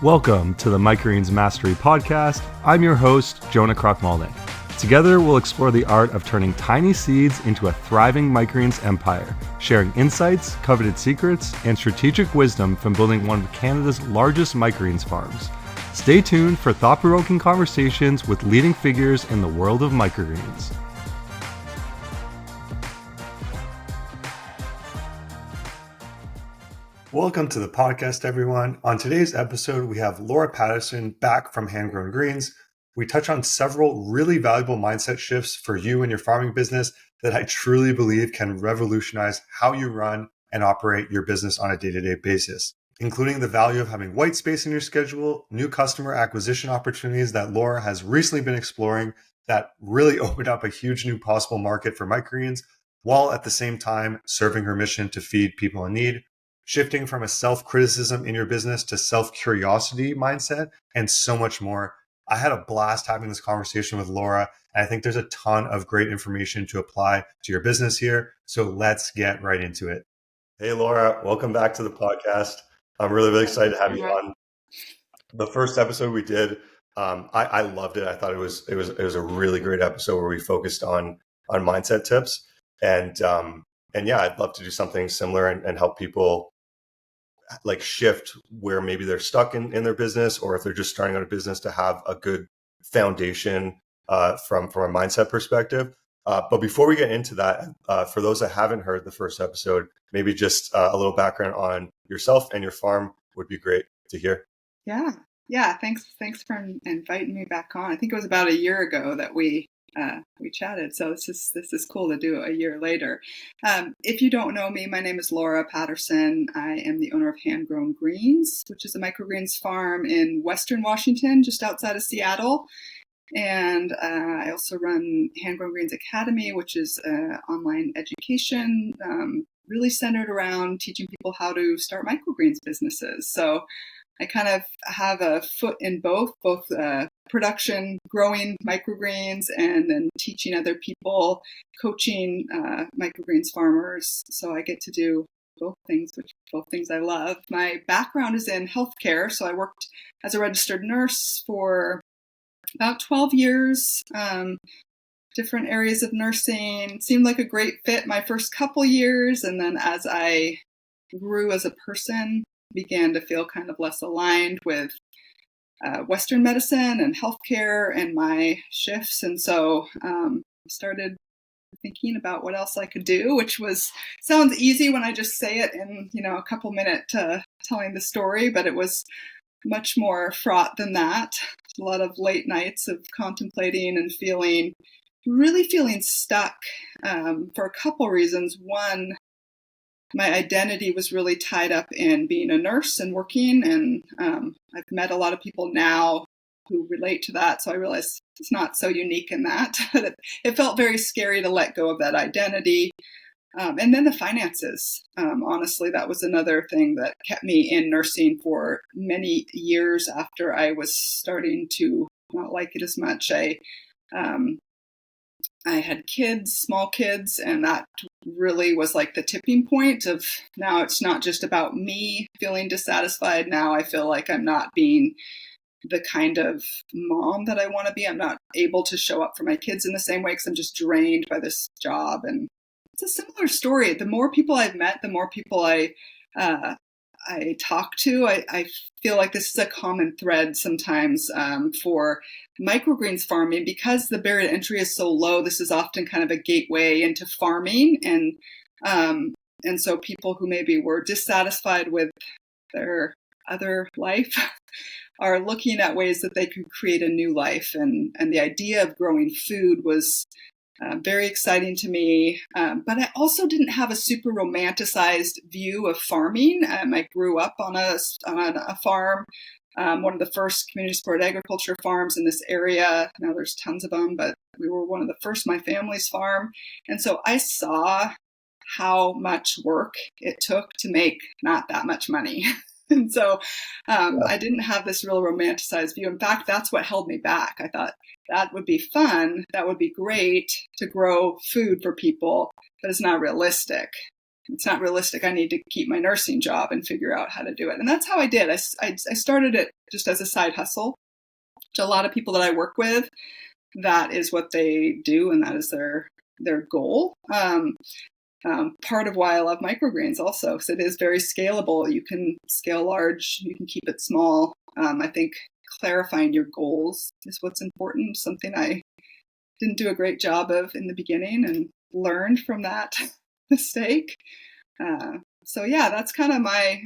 Welcome to the Microgreens Mastery Podcast. I'm your host, Jonah Krochmalnek. Together, we'll explore the art of turning tiny seeds into a thriving microgreens empire, sharing insights, coveted secrets, and strategic wisdom from building one of Canada's largest microgreens farms. Stay tuned for thought-provoking conversations with leading figures in the world of microgreens. Welcome to the podcast, everyone. On today's episode, we have Laura Patterson back from Homegrown Greens. We touch on several really valuable mindset shifts for you and your farming business that I truly believe can revolutionize how you run and operate your business on a day-to-day basis, including the value of having white space in your schedule, new customer acquisition opportunities that Laura has recently been exploring that really opened up a huge new possible market for microgreens, while at the same time serving her mission to feed people in need, shifting from a self-criticism in your business to self-curiosity mindset, and so much more. I had a blast having this conversation with Laura, and I think there's a ton of great information to apply to your business here. So let's get right into it. Hey, Laura, welcome back to the podcast. I'm really excited to have you on. The first episode we did, I loved it. I thought it was a really great episode where we focused on mindset tips, and yeah, I'd love to do something similar and help people like shift where maybe they're stuck in their business, or if they're just starting out a business, to have a good foundation from a mindset perspective. But before we get into that, for those that haven't heard the first episode, maybe just a little background on yourself and your farm would be great to hear. Yeah. Thanks for inviting me back on. I think it was about a year ago that we chatted. So this is cool to do a year later. If you don't know me, my name is Laura Patterson. I am the owner of Homegrown Greens, which is a microgreens farm in Western Washington, just outside of Seattle. And I also run Homegrown Greens Academy, which is online education, really centered around teaching people how to start microgreens businesses. So I kind of have a foot in both production, growing microgreens, and then teaching other people, coaching microgreens farmers. So I get to do both things I love. My background is in healthcare. So I worked as a registered nurse for about 12 years, different areas of nursing. Seemed like a great fit my first couple years. And then as I grew as a person, began to feel kind of less aligned with Western medicine and healthcare and my shifts. And so started thinking about what else I could do, which sounds easy when I just say it in, a couple minute telling the story, but it was much more fraught than that. A lot of late nights of contemplating and really feeling stuck for a couple reasons. One, my identity was really tied up in being a nurse and working, and I've met a lot of people now who relate to that, so I realized it's not so unique in that. It felt very scary to let go of that identity. And then the finances. Honestly, that was another thing that kept me in nursing for many years after I was starting to not like it as much. I had kids, small kids, and that really was like the tipping point of now it's not just about me feeling dissatisfied. Now I feel like I'm not being the kind of mom that I want to be. I'm not able to show up for my kids in the same way because I'm just drained by this job. And it's a similar story. The more people I've met, the more people I talk to, I feel like this is a common thread sometimes for microgreens farming. Because the barrier to entry is so low, this is often kind of a gateway into farming. And so people who maybe were dissatisfied with their other life are looking at ways that they could create a new life. And the idea of growing food was very exciting to me, but I also didn't have a super romanticized view of farming. I grew up on a farm, one of the first community supported agriculture farms in this area. Now there's tons of them, but we were one of the first, my family's farm. And so I saw how much work it took to make not that much money. And so I didn't have this real romanticized view. In fact, that's what held me back. I thought that would be fun. That would be great to grow food for people, but it's not realistic. it's not realistic. I need to keep my nursing job and figure out how to do it. And that's how I did. I started it just as a side hustle. To a lot of people that I work with, that is what they do, and that is their goal. Part of why I love microgreens also, because it is very scalable. You can scale large, you can keep it small. I think clarifying your goals is what's important, something I didn't do a great job of in the beginning and learned from that mistake. So yeah, that's kind of my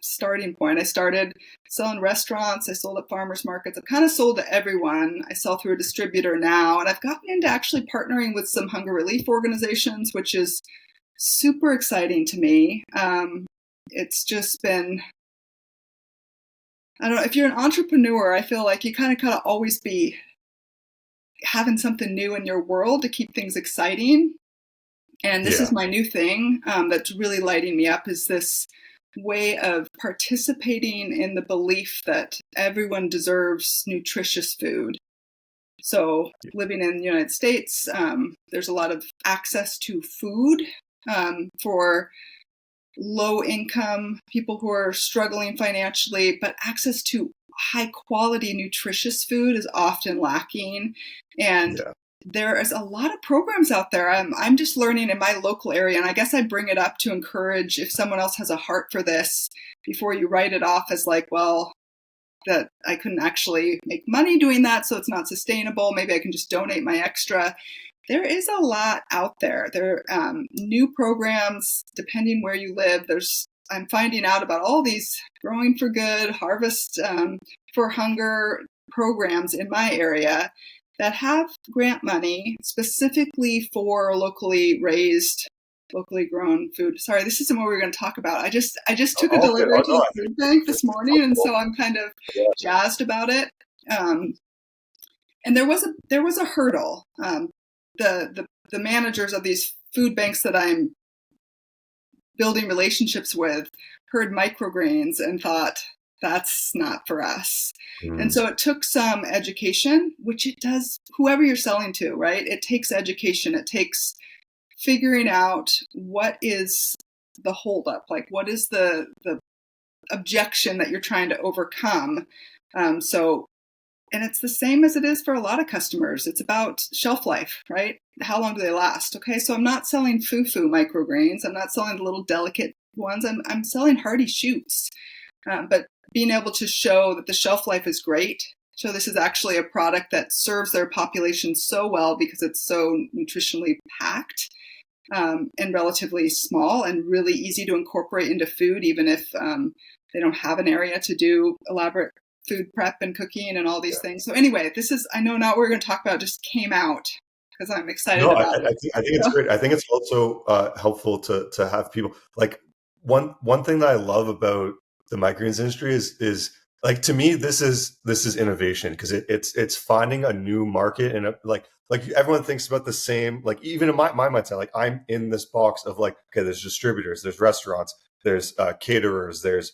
starting point. I started selling restaurants. I sold at farmers markets. I've kind of sold to everyone. I sell through a distributor now, and I've gotten into actually partnering with some hunger relief organizations, which is super exciting to me. It's just been, I don't know, if you're an entrepreneur, I feel like you kind of always be having something new in your world to keep things exciting. And this is my new thing that's really lighting me up, is this way of participating in the belief that everyone deserves nutritious food. So living in the United States, there's a lot of access to food for low income people who are struggling financially, but access to high quality nutritious food is often lacking. And there is a lot of programs out there. I'm just learning in my local area, and I guess I bring it up to encourage, if someone else has a heart for this, before you write it off as like, well, that I couldn't actually make money doing that, so it's not sustainable. Maybe I can just donate my extra. There is a lot out there. There are new programs, depending where you live. I'm finding out about all these Growing for Good, Harvest for Hunger programs in my area that have grant money specifically for locally raised, locally grown food. Sorry, this isn't what we were going to talk about. I just took a delivery to the food bank this morning, and so I'm kind of jazzed about it. And there was a hurdle. The managers of these food banks that I'm building relationships with heard microgreens and thought, that's not for us. And so it took some education, which it does, whoever you're selling to, right? It takes education. It takes figuring out what is the holdup, like what is the objection that you're trying to overcome. And it's the same as it is for a lot of customers. It's about shelf life, right? How long do they last? Okay, so I'm not selling foo-foo microgreens. I'm not selling the little delicate ones. I'm selling hearty shoots. But being able to show that the shelf life is great. So this is actually a product that serves their population so well because it's so nutritionally packed and relatively small and really easy to incorporate into food, even if they don't have an area to do elaborate food prep and cooking and all these things. So anyway, I know not what we're going to talk about, just came out because I'm excited about it. I think it's great. I think it's also helpful to have people, like, one thing that I love about the microgreens industry is like, to me, this is innovation, because it's finding a new market, and like everyone thinks about the same, like, even in my mindset, like, I'm in this box of like, okay, there's distributors, there's restaurants, there's caterers, there's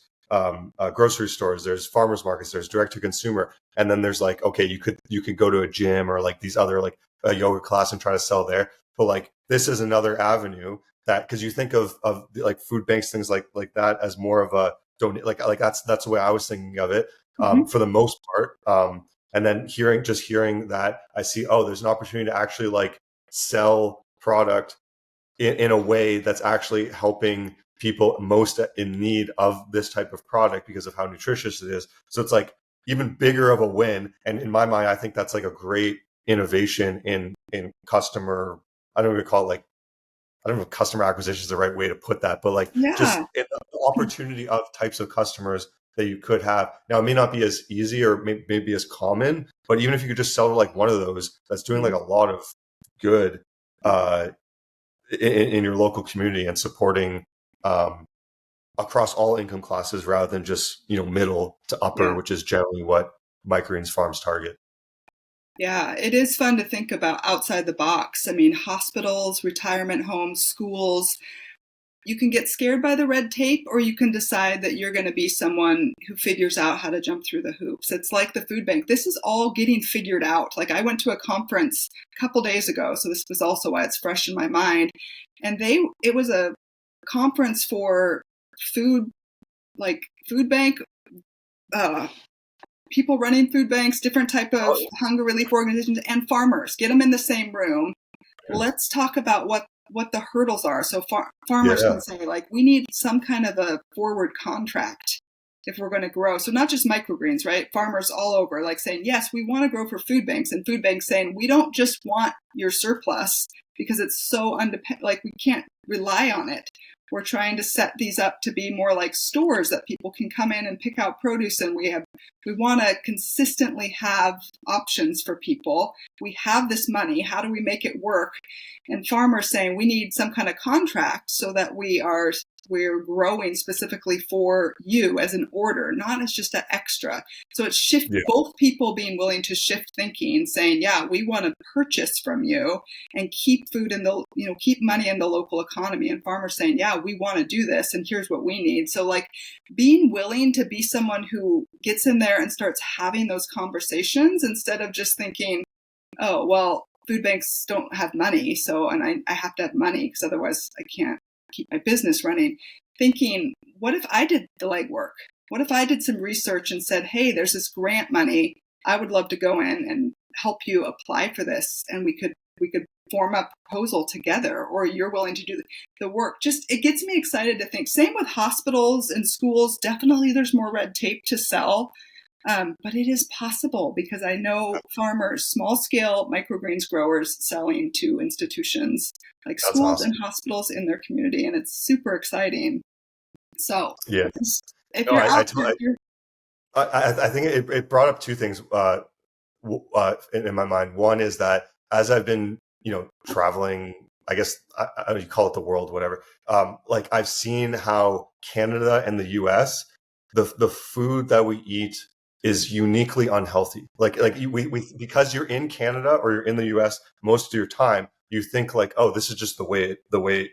grocery stores, there's farmers markets, there's direct to consumer, and then there's like, okay, you could go to a gym or like these other, like a yoga class and try to sell there. But like, this is another avenue that, because you think of like food banks, things like that, as more of a donate, like that's the way I was thinking of it for the most part. And then hearing that, I see, oh, there's an opportunity to actually like sell product in a way that's actually helping people most in need of this type of product because of how nutritious it is. So it's like even bigger of a win. And in my mind, I think that's like a great innovation in customer. I don't even call it, like, I don't know if customer acquisition is the right way to put that, but like just the opportunity of types of customers that you could have. Now, it may not be as easy or maybe as common, but even if you could just sell to like one of those, that's doing like a lot of good in your local community and supporting across all income classes rather than just, middle to upper, which is generally what microgreens farms target. Yeah, it is fun to think about outside the box. I mean, hospitals, retirement homes, schools, you can get scared by the red tape, or you can decide that you're going to be someone who figures out how to jump through the hoops. It's like the food bank. This is all getting figured out. Like, I went to a conference a couple days ago, so this was also why it's fresh in my mind. And it was a conference for food, like food bank, people running food banks, different type of hunger relief organizations, and farmers. Get them in the same room. Let's talk about what the hurdles are. So farmers can say, like, we need some kind of a forward contract if we're going to grow. So not just microgreens, right? Farmers all over, like saying, yes, we want to grow for food banks, and food banks saying, we don't just want your surplus because it's so like we can't rely on it. We're trying to set these up to be more like stores that people can come in and pick out produce, and we want to consistently have options for people. We have this money. How do we make it work? And farmers saying we need some kind of contract so that we're growing specifically for you as an order, not as just an extra. So it's both people being willing to shift thinking, saying, yeah, we want to purchase from you and keep food in the, keep money in the local economy. And farmers saying, yeah, we want to do this, and here's what we need. So like being willing to be someone who gets in there and starts having those conversations instead of just thinking, oh, well, food banks don't have money, and I have to have money because otherwise I can't keep my business running. Thinking, what if I did the legwork? What if I did some research and said, hey, there's this grant money. I would love to go in and help you apply for this, and we could form a proposal together, or you're willing to do the work. Just, it gets me excited to think. Same with hospitals and schools. Definitely there's more red tape to sell. But it is possible because I know farmers, small scale microgreens growers selling to institutions like That's schools awesome. and hospitals in their community. And it's super exciting. So if you're out there, I think it brought up two things in my mind. One is that as I've been, traveling, I guess you call it the world, whatever. Like I've seen how Canada and the US, the food that we eat is uniquely unhealthy. Like we because you're in Canada or you're in the US most of your time, you think like, oh, this is just the way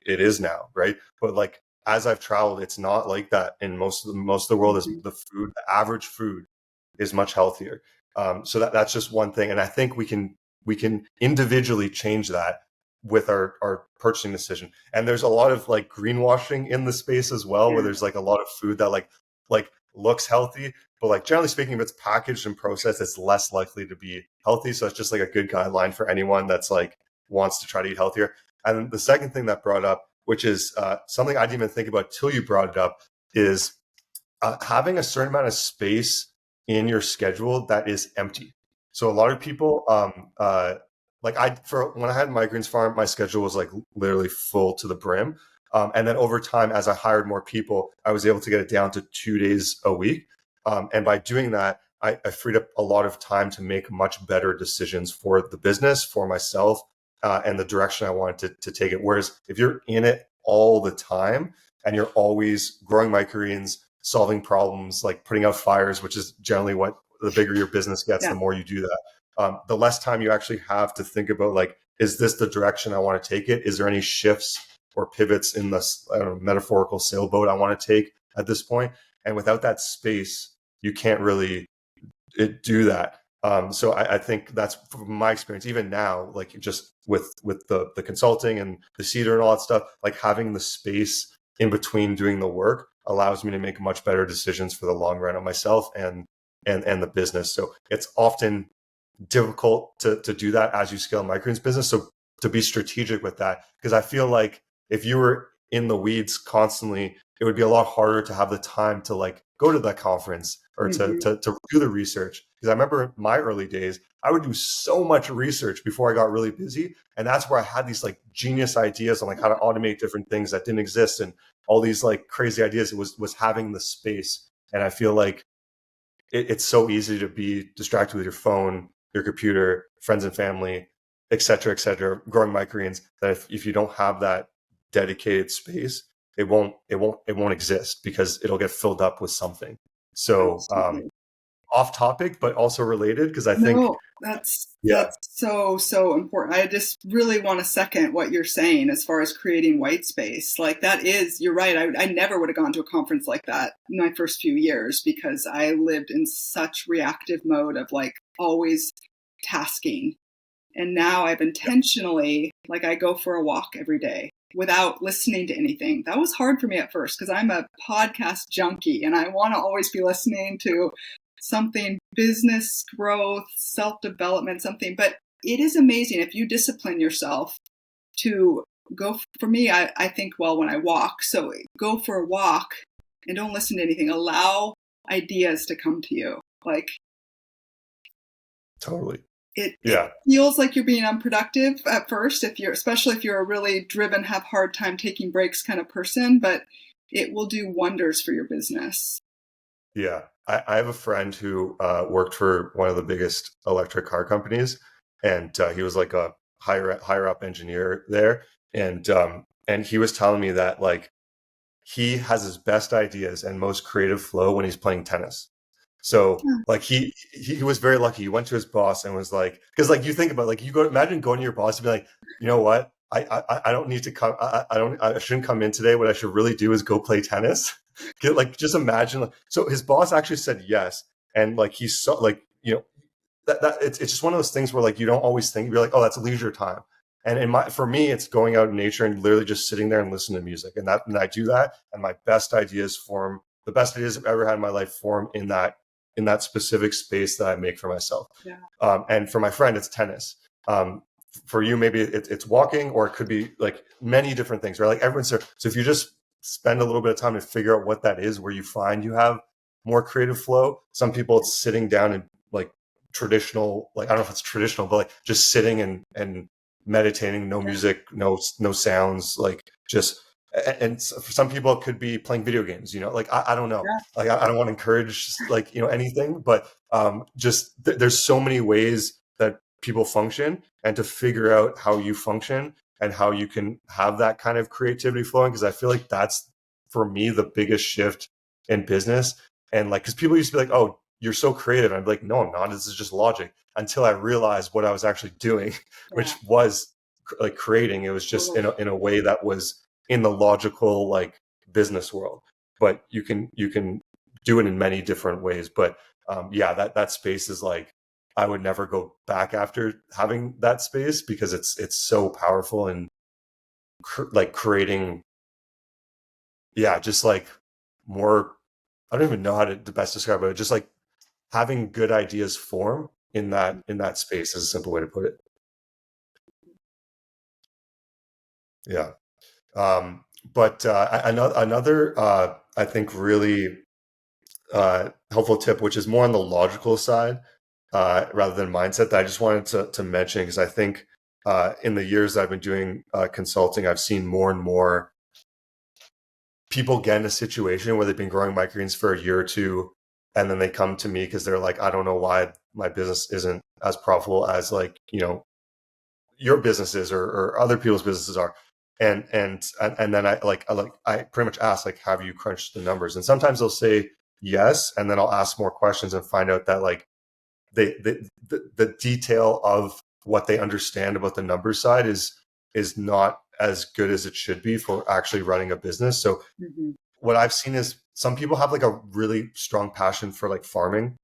it is now, right? But like as I've traveled, it's not like that. In most of the world, is the average food is much healthier. So that's just one thing, and I think we can individually change that with our purchasing decision. And there's a lot of like greenwashing in the space as well, where there's like a lot of food that like looks healthy, but like generally speaking, if it's packaged and processed, it's less likely to be healthy. So it's just like a good guideline for anyone that's like wants to try to eat healthier. And the second thing that brought up, which is something I didn't even think about till you brought it up, is having a certain amount of space in your schedule that is empty. So a lot of people, when I had Microgreens Farm, my schedule was like literally full to the brim. And then over time, as I hired more people, I was able to get it down to 2 days a week. And by doing that, I freed up a lot of time to make much better decisions for the business, for myself, and the direction I wanted to take it. Whereas if you're in it all the time and you're always growing microgreens, solving problems, like putting out fires, which is generally what the bigger your business gets, the more you do that. The less time you actually have to think about, like, is this the direction I want to take it? Is there any shifts or pivots in this metaphorical sailboat I want to take at this point? And without that space, you can't really do that. So I think that's from my experience, even now, like just with the consulting and the cedar and all that stuff, like having the space in between doing the work allows me to make much better decisions for the long run on myself and the business. So it's often difficult to do that as you scale microgreens business. So to be strategic with that, because I feel like if you were in the weeds constantly, it would be a lot harder to have the time to like go to that conference or to do the research. Because I remember in my early days, I would do so much research before I got really busy. And that's where I had these like genius ideas on like how to automate different things that didn't exist and all these like crazy ideas. It was having the space. And I feel like it's so easy to be distracted with your phone, your computer, friends and family, et cetera, growing microgreens, that if you don't have that dedicated space, it won't exist because it'll get filled up with something. So off topic, but also related, because I think that's so important. I just really want to second what you're saying as far as creating white space. Like that is, you're right. I never would have gone to a conference like that in my first few years because I lived in such reactive mode of like always tasking And now I've intentionally, like, I go for a walk every day without listening to anything. That was hard for me at first because I'm a podcast junkie and I want to always be listening to something, business growth, self-development, something. But it is amazing if you discipline yourself to go. For me, I think, well, when I walk, so go for a walk and don't listen to anything. Allow ideas to come to you. Like, Totally. it feels like you're being unproductive at first, especially if you're a really driven, have hard time taking breaks kind of person, but it will do wonders for your business. Yeah. I have a friend who worked for one of the biggest electric car companies, and he was like a higher up engineer there. And he was telling me that like he has his best ideas and most creative flow when he's playing tennis. So like he was very lucky. He went to his boss and was like, because like you think about like imagine going to your boss and be like, you know what, I don't need to come. I shouldn't come in today. What I should really do is go play tennis. Just imagine. So his boss actually said yes, and like he saw like that it's just one of those things where like you don't always think, you're like, oh, that's leisure time. And for me, it's going out in nature and literally just sitting there and listening to music. And I do that, and my best ideas form. The best ideas I've ever had in my life form in that specific space that I make for myself. Yeah. And for my friend, it's tennis. For you, maybe it's walking, or it could be like many different things, right? Like everyone's there. So if you just spend a little bit of time to figure out what that is, where you find you have more creative flow. Some people, it's sitting down and like traditional, like I don't know if it's traditional, but like just sitting and meditating, no music, no sounds, like just. And for some people it could be playing video games, like I don't know. Yeah. Like I don't want to encourage like anything, but just there's so many ways that people function, and to figure out how you function and how you can have that kind of creativity flowing, because I feel like that's for me the biggest shift in business. And like, because people used to be like, oh, you're so creative, and I'd be like, no, I'm not, this is just logic, until I realized what I was actually doing, which was like creating. It was just in a way that was in the logical like business world, but you can do it in many different ways. But that space is like, I would never go back after having that space, because it's so powerful and like creating just like more, I don't even know how to best describe it, just like having good ideas form in that space is a simple way to put it. But another I think really helpful tip, which is more on the logical side rather than mindset, that I just wanted to mention, because I think in the years I've been doing consulting, I've seen more and more people get in a situation where they've been growing microgreens for a year or two, and then they come to me because they're like, I don't know why my business isn't as profitable as like your businesses or other people's businesses are. And then I pretty much ask, like, have you crunched the numbers? And sometimes they'll say yes, and then I'll ask more questions and find out that like the detail of what they understand about the numbers side is not as good as it should be for actually running a business. So what I've seen is some people have like a really strong passion for like farming.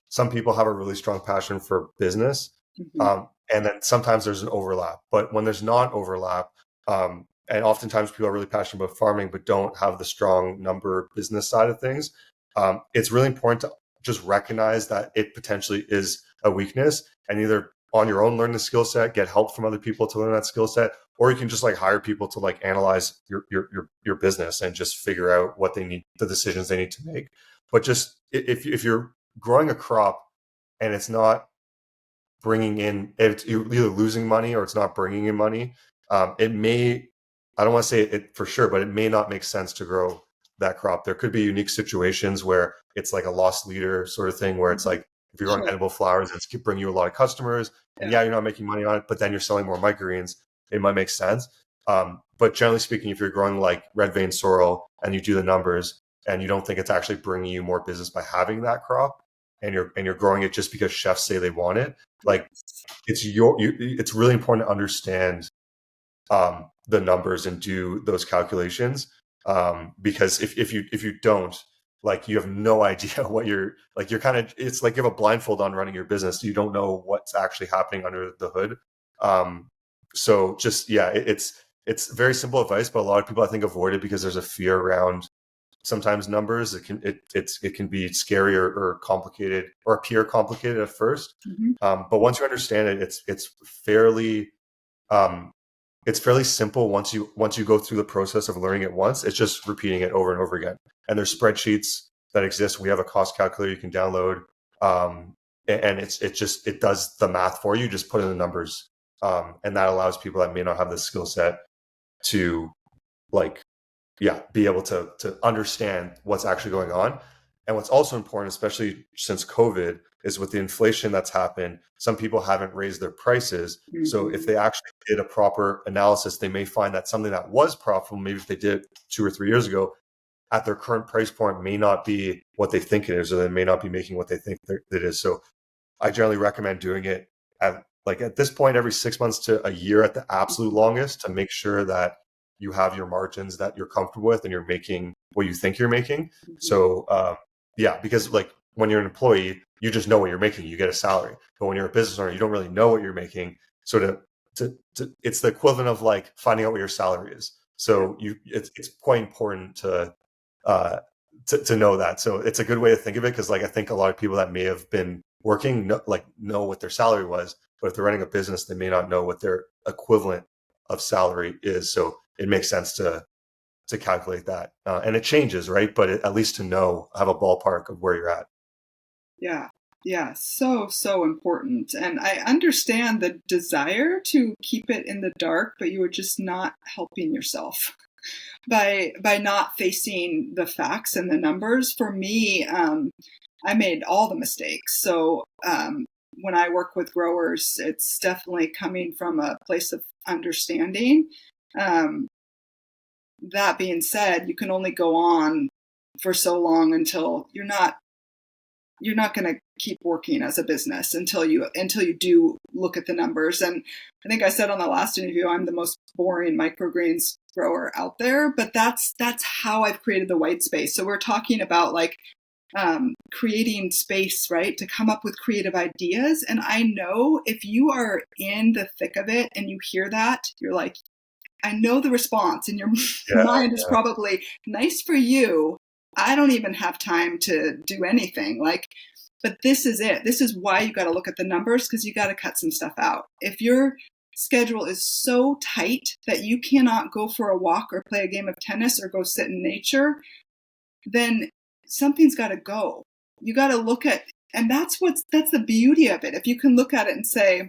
Some people have a really strong passion for business. And then sometimes there's an overlap. But when there's not overlap, and oftentimes people are really passionate about farming but don't have the strong number business side of things, it's really important to just recognize that it potentially is a weakness, and either on your own learn the skill set, get help from other people to learn that skill set, or you can just like hire people to like analyze your business and just figure out what they need, the decisions they need to make. But just if you're growing a crop and it's not bringing in, if you're either losing money or it's not bringing in money, it may, I don't want to say it for sure, but it may not make sense to grow that crop. There could be unique situations where it's like a lost leader sort of thing, where it's like, if you're on edible flowers, it's bringing you a lot of customers, and you're not making money on it, but then you're selling more microgreens, it might make sense. But generally speaking, if you're growing like red vein sorrel and you do the numbers and you don't think it's actually bringing you more business by having that crop, and you're growing it just because chefs say they want it, like it's really important to understand the numbers and do those calculations, because if you don't, like, you have no idea what you're kind of, it's like you have a blindfold on running your business. You don't know what's actually happening under the hood So just, yeah, it's very simple advice, but a lot of people I think avoid it because there's a fear around sometimes numbers. It can be scary or complicated or appear complicated at first. Mm-hmm. But once you understand it, um, it's fairly simple once you go through the process of learning it once. It's just repeating it over and over again. And there's spreadsheets that exist. We have a cost calculator you can download, and it does the math for you. Just put in the numbers, and that allows people that may not have the skill set to be able to understand what's actually going on. And what's also important, especially since COVID, is with the inflation that's happened, some people haven't raised their prices. Mm-hmm. So if they actually did a proper analysis, they may find that something that was profitable, maybe if they did 2 or 3 years ago, at their current price point may not be what they think it is, or they may not be making what they think it is. So I generally recommend doing it at this point every 6 months to a year at the absolute longest, to make sure that you have your margins that you're comfortable with and you're making what you think you're making. Mm-hmm. So because when you're an employee, you just know what you're making, you get a salary. But when you're a business owner, you don't really know what you're making. So it's the equivalent of finding out what your salary is. So it's quite important to know that. So it's a good way to think of it, because I think a lot of people that may have been working know what their salary was, but if they're running a business, they may not know what their equivalent of salary is. So it makes sense to calculate that, and it changes, right? But at least to have a ballpark of where you're at. Yeah, so important. And I understand the desire to keep it in the dark, but you are just not helping yourself by not facing the facts and the numbers. For me, I made all the mistakes. So when I work with growers, it's definitely coming from a place of understanding. That being said, you can only go on for so long until you're not going to keep working as a business until you do look at the numbers. And I think I said on the last interview, I'm the most boring microgreens grower out there, but that's how I've created the white space. So we're talking about creating space, right, to come up with creative ideas. And I know if you are in the thick of it and you hear that, you're like, I know the response in your mind is probably nice for you. I don't even have time to do anything. But this is it. This is why you got to look at the numbers, because you got to cut some stuff out. If your schedule is so tight that you cannot go for a walk or play a game of tennis or go sit in nature, then something's got to go. You got to look at, and that's the beauty of it. If you can look at it and say,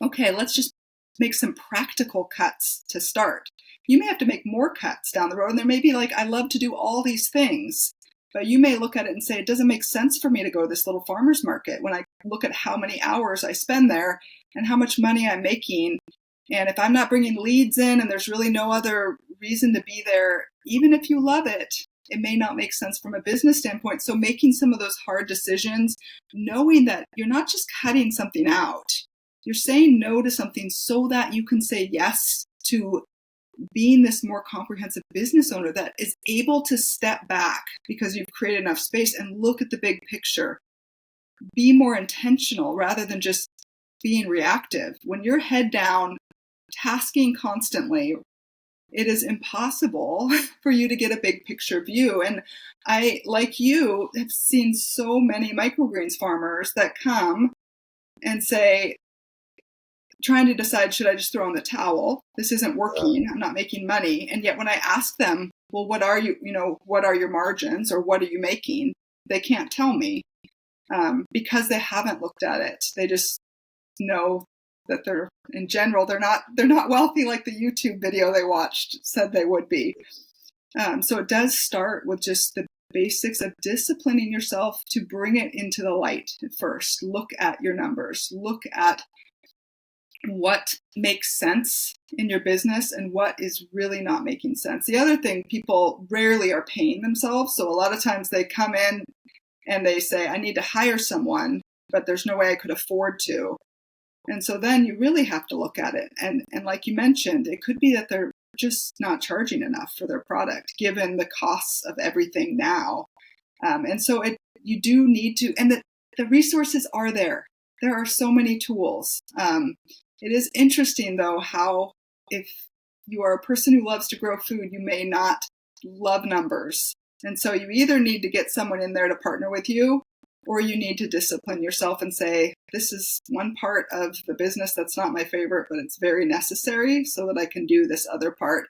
okay, let's just make some practical cuts to start. You may have to make more cuts down the road. And there may be I love to do all these things, but you may look at it and say, it doesn't make sense for me to go to this little farmer's market when I look at how many hours I spend there and how much money I'm making. And if I'm not bringing leads in and there's really no other reason to be there, even if you love it, it may not make sense from a business standpoint. So making some of those hard decisions, knowing that you're not just cutting something out, you're saying no to something so that you can say yes to being this more comprehensive business owner that is able to step back because you've created enough space and look at the big picture. Be more intentional rather than just being reactive. When you're head down, tasking constantly, it is impossible for you to get a big picture view. And I, like you, have seen so many microgreens farmers that come and say, trying to decide, should I just throw in the towel? This isn't working. I'm not making money. And yet when I ask them, well, what are your margins, or what are you making? They can't tell me because they haven't looked at it. They just know that they're not wealthy like the YouTube video they watched said they would be. So it does start with just the basics of disciplining yourself to bring it into the light first. Look at your numbers. Look at what makes sense in your business and what is really not making sense. The other thing, people rarely are paying themselves. So a lot of times they come in and they say, I need to hire someone, but there's no way I could afford to. And so then you really have to look at it. And like you mentioned, it could be that they're just not charging enough for their product, given the costs of everything now. And so you do need to, and the resources are there. There are so many tools. It is interesting, though, how if you are a person who loves to grow food, you may not love numbers. And so you either need to get someone in there to partner with you, or you need to discipline yourself and say, this is one part of the business that's not my favorite, but it's very necessary so that I can do this other part.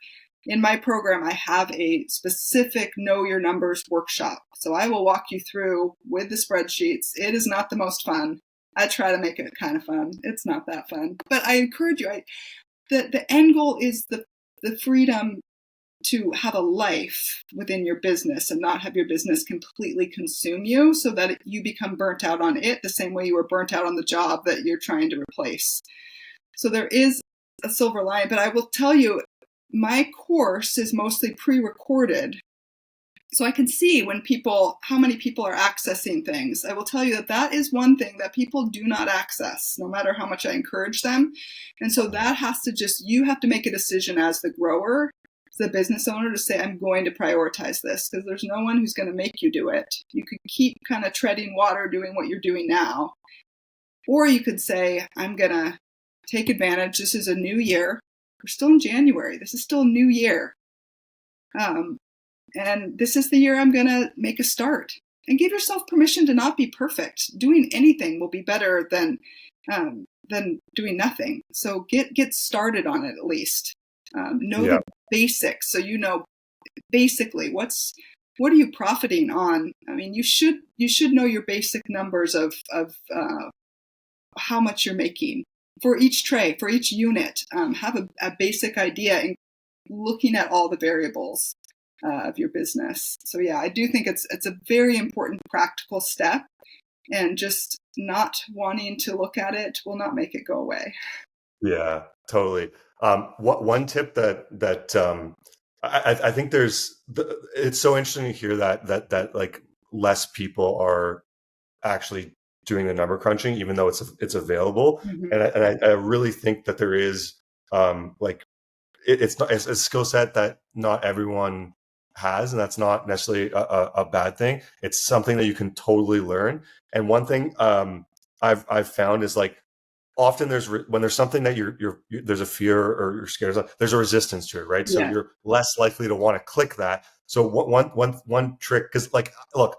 In my program, I have a specific Know Your Numbers workshop. So I will walk you through with the spreadsheets. It is not the most fun. I try to make it kind of fun. It's not that fun. But I encourage you, the end goal is the freedom to have a life within your business and not have your business completely consume you so that you become burnt out on it the same way you were burnt out on the job that you're trying to replace. So there is a silver lining, but I will tell you, my course is mostly pre-recorded. So I can see how many people are accessing things. I will tell you that is one thing that people do not access, no matter how much I encourage them. And so that you have to make a decision as the grower, the business owner, to say, I'm going to prioritize this, because there's no one who's going to make you do it. You could keep kind of treading water doing what you're doing now. Or you could say, I'm going to take advantage. This is a new year. We're still in January. This is still a new year. And this is the year I'm going to make a start. And give yourself permission to not be perfect. Doing anything will be better than doing nothing. So get started on it at least. Know the basics, so you know basically what are you profiting on. I mean, you should know your basic numbers of how much you're making for each tray, for each unit. Have a basic idea and looking at all the variables of your business. So yeah, I do think it's a very important practical step, and just not wanting to look at it will not make it go away. Yeah, totally. One tip that I think it's so interesting to hear that like less people are actually doing the number crunching, even though it's available. Mm-hmm. And I really think that there is it's a skill set that not everyone has, and that's not necessarily a bad thing. It's something that you can totally learn. And one thing I've found is like, often when there's something that there's a fear or you're scared of, there's a resistance to it, right? So you're less likely to want to click that. So one trick, because like, look,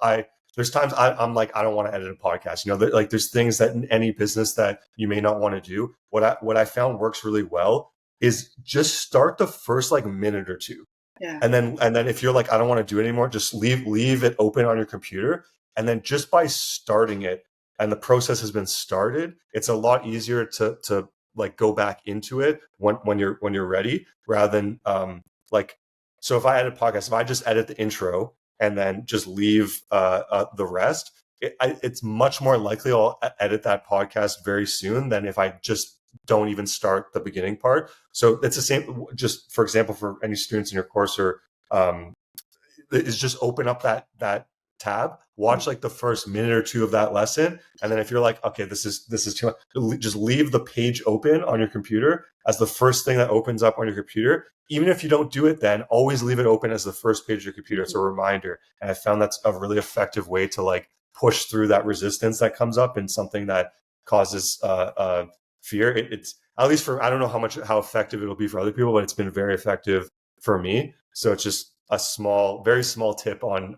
there's times I'm like, I don't want to edit a podcast. Like there's things that in any business that you may not want to do. What I found works really well is just start the first like minute or two. Yeah. And then if you're like, I don't want to do it anymore, just leave it open on your computer. And then just by starting it, and the process has been started, it's a lot easier to like go back into it when you're ready, rather than so if I edit a podcast, if I just edit the intro and then just leave the rest, it's much more likely I'll edit that podcast very soon than if I just don't even start the beginning part. So it's the same, just for example, for any students in your course, or is just open up that tab, watch like the first minute or two of that lesson, and then if you're like, okay, this is too much, just leave the page open on your computer as the first thing that opens up on your computer. Even if you don't do it, then always leave it open as the first page of your computer. It's a reminder. And I found that's a really effective way to like push through that resistance that comes up in something that causes fear. It's, at least for, I don't know how effective it'll be for other people, but it's been very effective for me. So it's just a very small tip on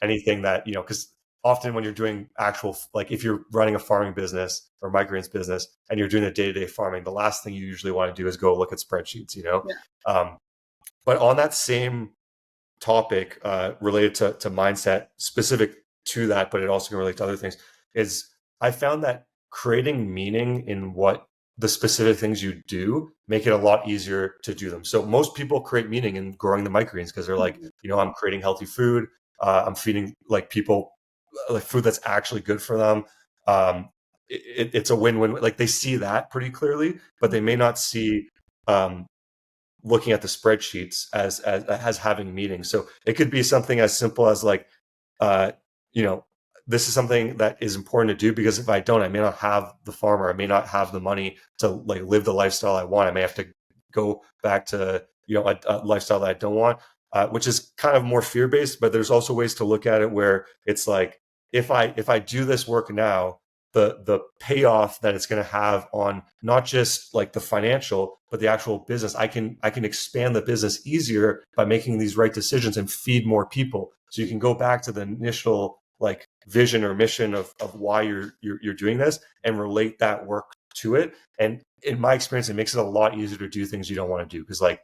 anything that, because often when you're doing actual, like if you're running a farming business or microgreens business and you're doing the day-to-day farming, the last thing you usually want to do is go look at spreadsheets, but on that same topic, related to mindset, specific to that, but it also can relate to other things, is I found that creating meaning in what the specific things you do make it a lot easier to do them. So most people create meaning in growing the microgreens because they're like, I'm creating healthy food. I'm feeding like people like food that's actually good for them. It's a win-win. Like they see that pretty clearly, but they may not see looking at the spreadsheets as having meaning. So it could be something as simple as like, this is something that is important to do because if I don't, I may not have the farm, or I may not have the money to like live the lifestyle I want. I may have to go back to, a lifestyle that I don't want, which is kind of more fear-based, but there's also ways to look at it where it's like, if I do this work now, the payoff that it's going to have on not just like the financial, but the actual business. I can expand the business easier by making these right decisions and feed more people. So you can go back to the initial like vision or mission of why you're doing this and relate that work to it. And in my experience, it makes it a lot easier to do things you don't want to do. Because like,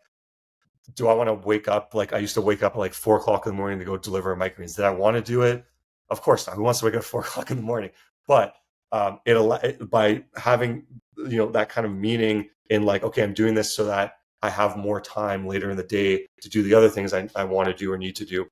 do I want to wake up? Like I used to wake up at like 4 o'clock in the morning to go deliver microgreens. Did I want to do it? Of course not. Who wants to wake up at 4 o'clock in the morning? But by having that kind of meaning in like, okay, I'm doing this so that I have more time later in the day to do the other things I want to do or need to do,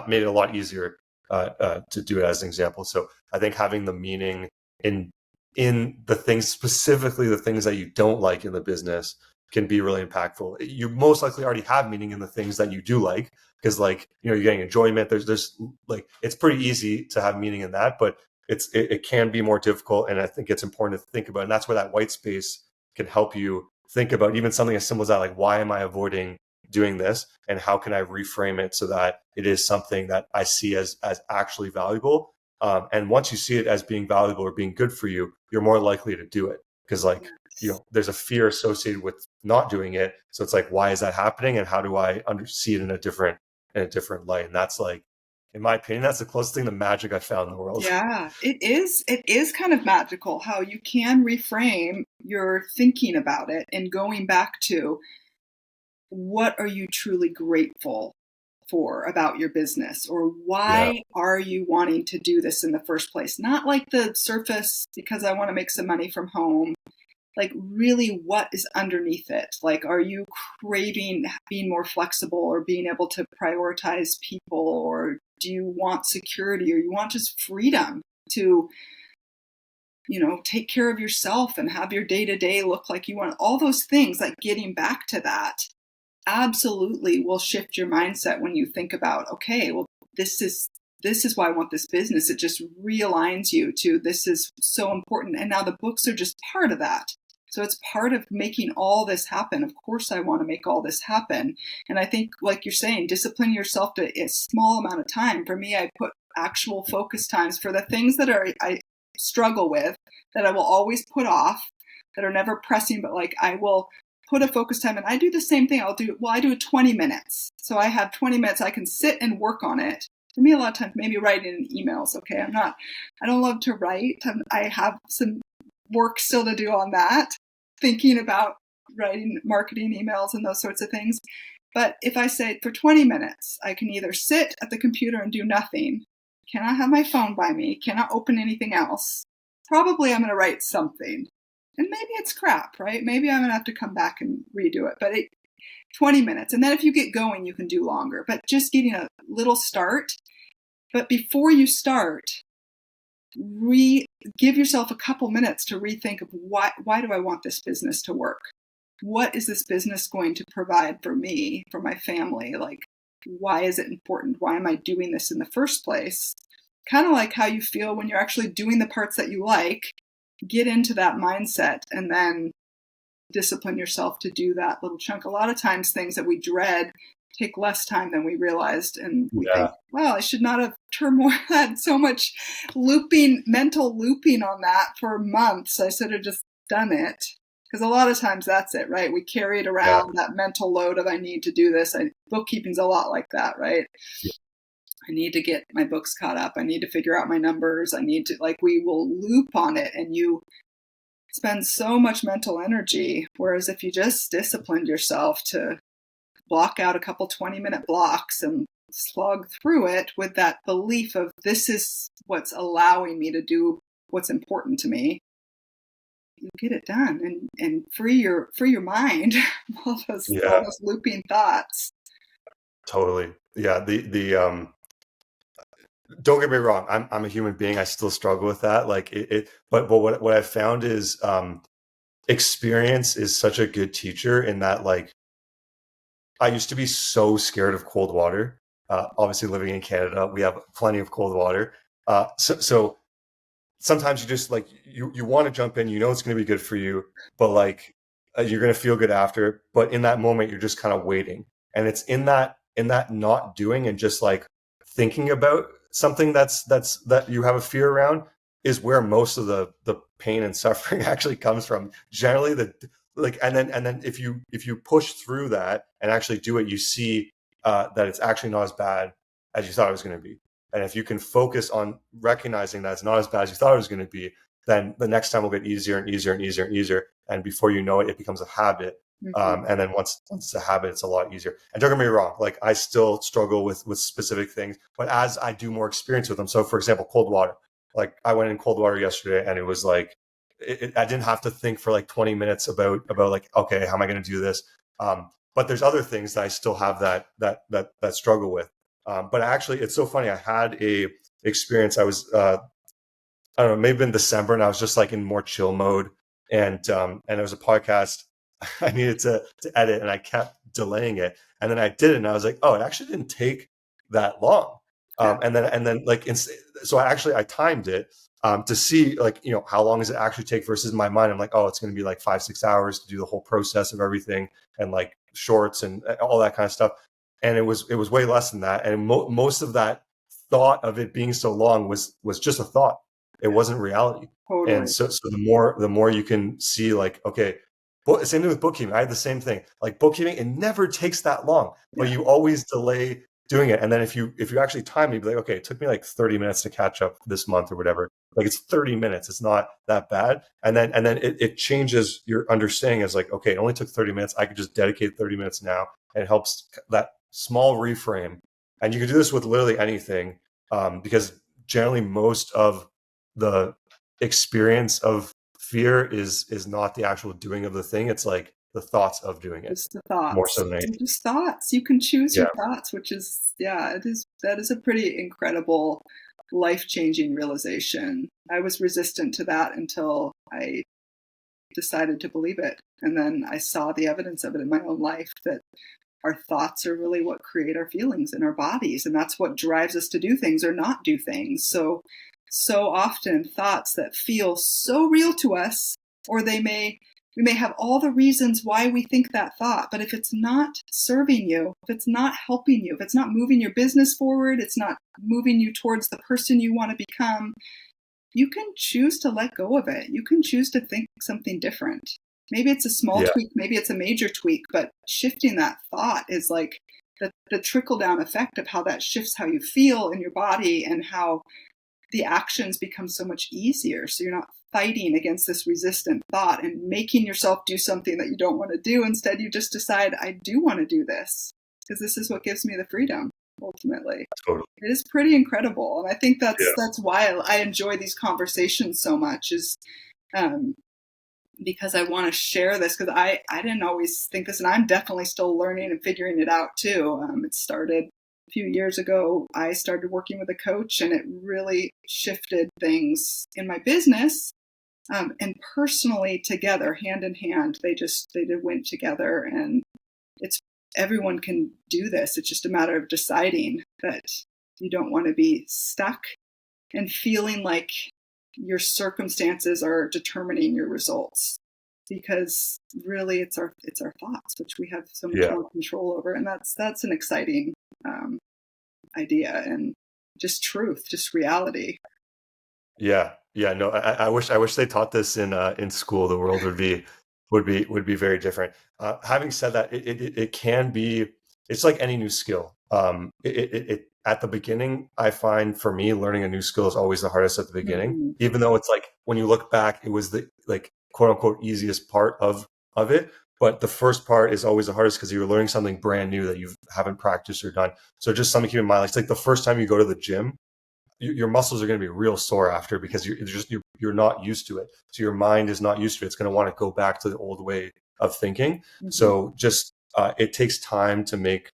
made it a lot easier to do it as an example. So I think having the meaning in the things, specifically the things that you don't like in the business, can be really impactful. You most likely already have meaning in the things that you do like, because like, you're getting enjoyment. There's like, it's pretty easy to have meaning in that, but it can be more difficult. And I think it's important to think about, and that's where that white space can help you think about even something as simple as that, like, why am I avoiding doing this? And how can I reframe it so that it is something that I see as actually valuable? And once you see it as being valuable or being good for you, you're more likely to do it. Because like, there's a fear associated with not doing it. So it's like, why is that happening? And how do I see it in a different light? And that's like, in my opinion, that's the closest thing to magic I've found in the world. Yeah, it is. It is kind of magical how you can reframe your thinking about it and going back to, what are you truly grateful for about your business, or why are you wanting to do this in the first place? Not like the surface, because I want to make some money from home. Like really, what is underneath it? Like, are you craving being more flexible or being able to prioritize people, or do you want security, or you want just freedom to, take care of yourself and have your day-to-day look like you want? All those things, like getting back to that, absolutely will shift your mindset when you think about, okay, well, this is why I want this business. It just realigns you to, this is so important. And now the books are just part of that. So it's part of making all this happen. Of course, I want to make all this happen. And I think, like you're saying, discipline yourself to a small amount of time. For me, I put actual focus times for the things that I struggle with, that I will always put off, that are never pressing, but like I will put a focus time. And I do the same thing. I do it 20 minutes. So I have 20 minutes. I can sit and work on it. For me, a lot of times, maybe writing emails. Okay, I don't love to write. I have some work still to do on that, thinking about writing marketing emails and those sorts of things. But if I say for 20 minutes, I can either sit at the computer and do nothing, cannot have my phone by me, cannot open anything else, probably I'm going to write something. And maybe it's crap, right? Maybe I'm going to have to come back and redo it. But 20 minutes. And then if you get going, you can do longer. But just getting a little start. But before you start, give yourself a couple minutes to rethink of why do I want this business to work? What is this business going to provide for me, for my family? Like, why is it important? Why am I doing this in the first place? Kind of like how you feel when you're actually doing the parts that you like. Get into that mindset and then discipline yourself to do that little chunk. A lot of times things that we dread take less time than we realized. And we think, well, I should not have had so much mental looping on that for months. I should have just done it. Because a lot of times that's it, right? We carry it around, that mental load of, I need to do this. Bookkeeping's a lot like that, right? Yeah. I need to get my books caught up. I need to figure out my numbers. We will loop on it, and you spend so much mental energy. Whereas if you just disciplined yourself to block out a couple 20-minute blocks and slog through it with that belief of, this is what's allowing me to do what's important to me, you get it done and free your mind all those looping thoughts. Totally. Yeah. The don't get me wrong. I'm a human being. I still struggle with that. Like but what I've found is experience is such a good teacher in that, like, I used to be so scared of cold water. Obviously living in Canada, we have plenty of cold water. So sometimes you just like, you want to jump in, it's going to be good for you, but like, you're going to feel good after. But in that moment, you're just kind of waiting. And it's in that not doing and just like thinking about something that you have a fear around, is where most of the pain and suffering actually comes from. Generally, and then if you push through that and actually do it, you see that it's actually not as bad as you thought it was going to be. And if you can focus on recognizing that it's not as bad as you thought it was going to be, then the next time will get easier and easier and easier and easier. And before you know it, it becomes a habit. And then once it's a habit, it's a lot easier. And don't get me wrong, like I still struggle with specific things, but as I do more experience with them. So for example, cold water, like I went in cold water yesterday and it was like, I didn't have to think for like 20 minutes about like, okay, how am I going to do this? But there's other things that I still have that struggle with. But actually, it's so funny. I had a experience. I was, I don't know, maybe in December, and I was just like in more chill mode. And there was a podcast I needed to edit, and I kept delaying it. And then I did it, and I was like, oh, it actually didn't take that long. And then like, so I timed it to see like, how long does it actually take versus my mind. I'm like, oh, it's going to be like 5-6 hours to do the whole process of everything and like shorts and all that kind of stuff. And it was way less than that. And most of that thought of it being so long was just a thought. It wasn't reality. Totally. And so the more you can see like, okay, same thing with bookkeeping. I had the same thing. Like bookkeeping, it never takes that long, but you always delay doing it. And then if you actually time it, you'd be like, okay, it took me like 30 minutes to catch up this month or whatever. Like it's 30 minutes. It's not that bad. And then it changes your understanding as like, okay, it only took 30 minutes. I could just dedicate 30 minutes now. And it helps that small reframe. And you can do this with literally anything, because generally most of the experience of fear is not the actual doing of the thing. It's like the thoughts of doing it. Just the thoughts. More so than anything. Just thoughts. You can choose your thoughts, which is, that is a pretty incredible, life-changing realization. I was resistant to that until I decided to believe it. And then I saw the evidence of it in my own life, that our thoughts are really what create our feelings in our bodies. And that's what drives us to do things or not do things. So often thoughts that feel so real to us, or we may have all the reasons why we think that thought, but if it's not serving you, if it's not helping you, if it's not moving your business forward, it's not moving you towards the person you want to become, you can choose to let go of it. You can choose to think something different. Maybe it's a small tweak, maybe it's a major tweak, but shifting that thought is like the trickle-down effect of how that shifts how you feel in your body, and how the actions become so much easier. So you're not fighting against this resistant thought and making yourself do something that you don't want to do. Instead, you just decide, I do want to do this because this is what gives me the freedom, ultimately. Totally. It is pretty incredible. And I think that's why I enjoy these conversations so much, is because I want to share this, because I didn't always think this, and I'm definitely still learning and figuring it out too. It started a few years ago. I started working with a coach, and it really shifted things in my business and personally together, hand in hand. They went together, and everyone can do this. It's just a matter of deciding that you don't want to be stuck and feeling like your circumstances are determining your results, because really it's our thoughts, which we have so much more control over. And that's an exciting idea, and just truth, just reality. No, I wish they taught this in school. The world would be very different. Having said that, it can be, it's like any new skill. It at the beginning, I find for me, learning a new skill is always the hardest at the beginning, even though it's like, when you look back, it was the like quote unquote easiest part of it. But the first part is always the hardest, because you're learning something brand new that you haven't practiced or done. So just something to keep in mind. It's like the first time you go to the gym, your muscles are going to be real sore after, because you're not used to it. So your mind is not used to it. It's going to want to go back to the old way of thinking. So just it takes time to make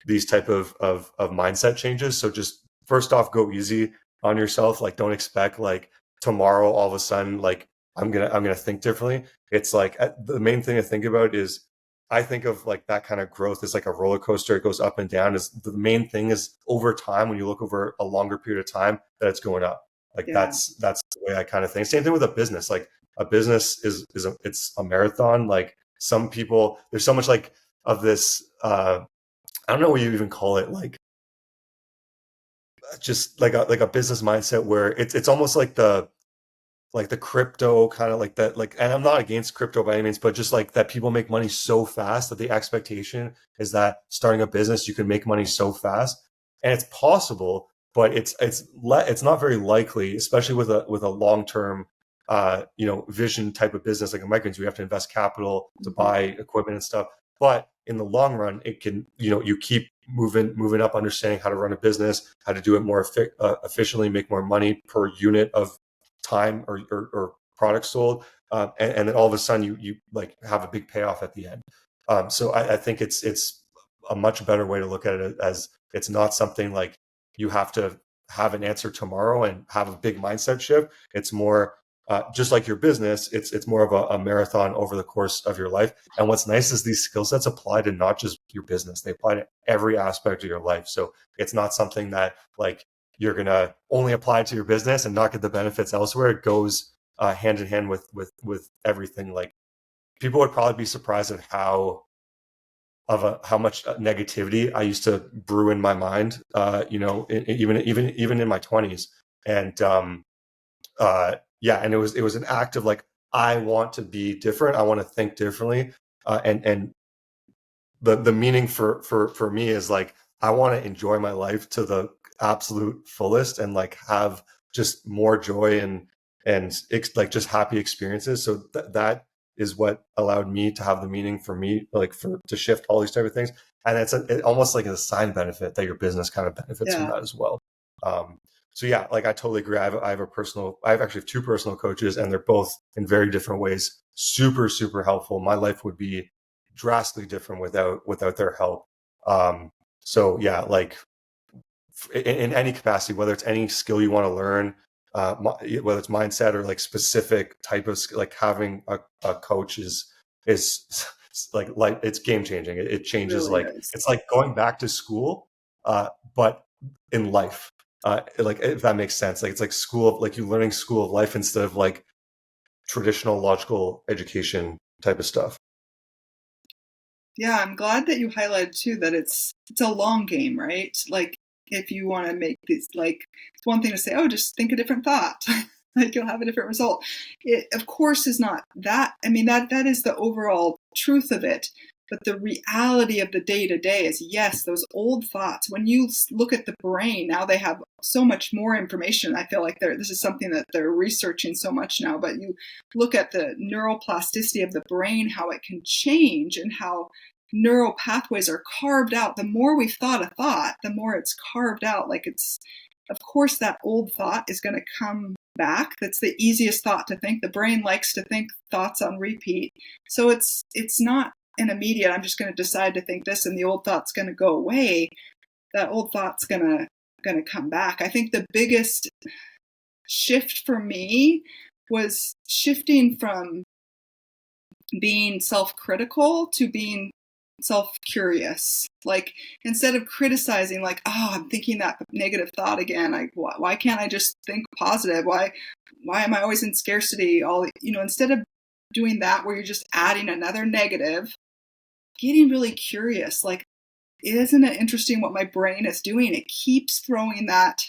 these type of mindset changes. So just first off, go easy on yourself. Like, don't expect like tomorrow all of a sudden like I'm gonna think differently. It's like the main thing to think about is, I think of like that kind of growth is like a roller coaster. It goes up and down. Is the main thing is over time, when you look over a longer period of time, that it's going up. Like that's the way I kind of think. Same thing with a business. Like a business it's a marathon. Like some people, there's so much like of this. I don't know what you even call it. Like just like a business mindset where it's almost like the like the crypto kind of like that, like, and I'm not against crypto by any means, but just like that people make money so fast that the expectation is that starting a business, you can make money so fast. And it's possible, but it's not very likely, especially with a long-term, vision type of business like a microgreens. We have to invest capital to buy equipment and stuff. But in the long run, it can, you keep moving up, understanding how to run a business, how to do it more efficiently, make more money per unit of time or product sold, and then all of a sudden you like have a big payoff at the end. So I think it's a much better way to look at it, as it's not something like you have to have an answer tomorrow and have a big mindset shift. It's more just like your business. It's more of a marathon over the course of your life. And what's nice is these skill sets apply to not just your business; they apply to every aspect of your life. So it's not something that like you're going to only apply to your business and not get the benefits elsewhere. It goes hand in hand with everything. Like, people would probably be surprised at how much negativity I used to brew in my mind, even in my 20s. And and it was an act of like, I want to be different. I want to think differently. And the meaning for me is like, I want to enjoy my life to the absolute fullest and like have just more joy and like just happy experiences. So that is what allowed me to have the meaning for me, like to shift all these type of things. And it almost like a side benefit that your business kind of benefits from that as well. So yeah, like I totally agree. I have actually two personal coaches, and they're both in very different ways, super, super helpful. My life would be drastically different without their help. So yeah, like in any capacity, whether it's any skill you want to learn, whether it's mindset or like specific type of like having a coach is like it's game changing. It changes, Really like is. it's like going back to school, but in life. Like, if that makes sense, like it's like you're learning school of life instead of like traditional logical education type of stuff. Yeah, I'm glad that you highlighted too that it's a long game, right? Like, if you want to make these, like, it's one thing to say, oh, just think a different thought. Like, you'll have a different result. It, of course, is not that. I mean, that is the overall truth of it. But the reality of the day to day is, yes, those old thoughts. When you look at the brain, now they have so much more information. I feel like this is something that they're researching so much now. But you look at the neuroplasticity of the brain, how it can change, and how neural pathways are carved out. The more we've thought a thought, the more it's carved out. Like, it's, of course, that old thought is going to come back. That's the easiest thought to think. The brain likes to think thoughts on repeat. So it's not an immediate, I'm just going to decide to think this and the old thought's going to go away. That old thought's going to come back. I think the biggest shift for me was shifting from being self-critical to being self-curious. Like, instead of criticizing, like, oh, I'm thinking that negative thought again. Like, why can't I just think positive? Why am I always in scarcity? Instead of doing that where you're just adding another negative, getting really curious. Like, isn't it interesting what my brain is doing? It keeps throwing that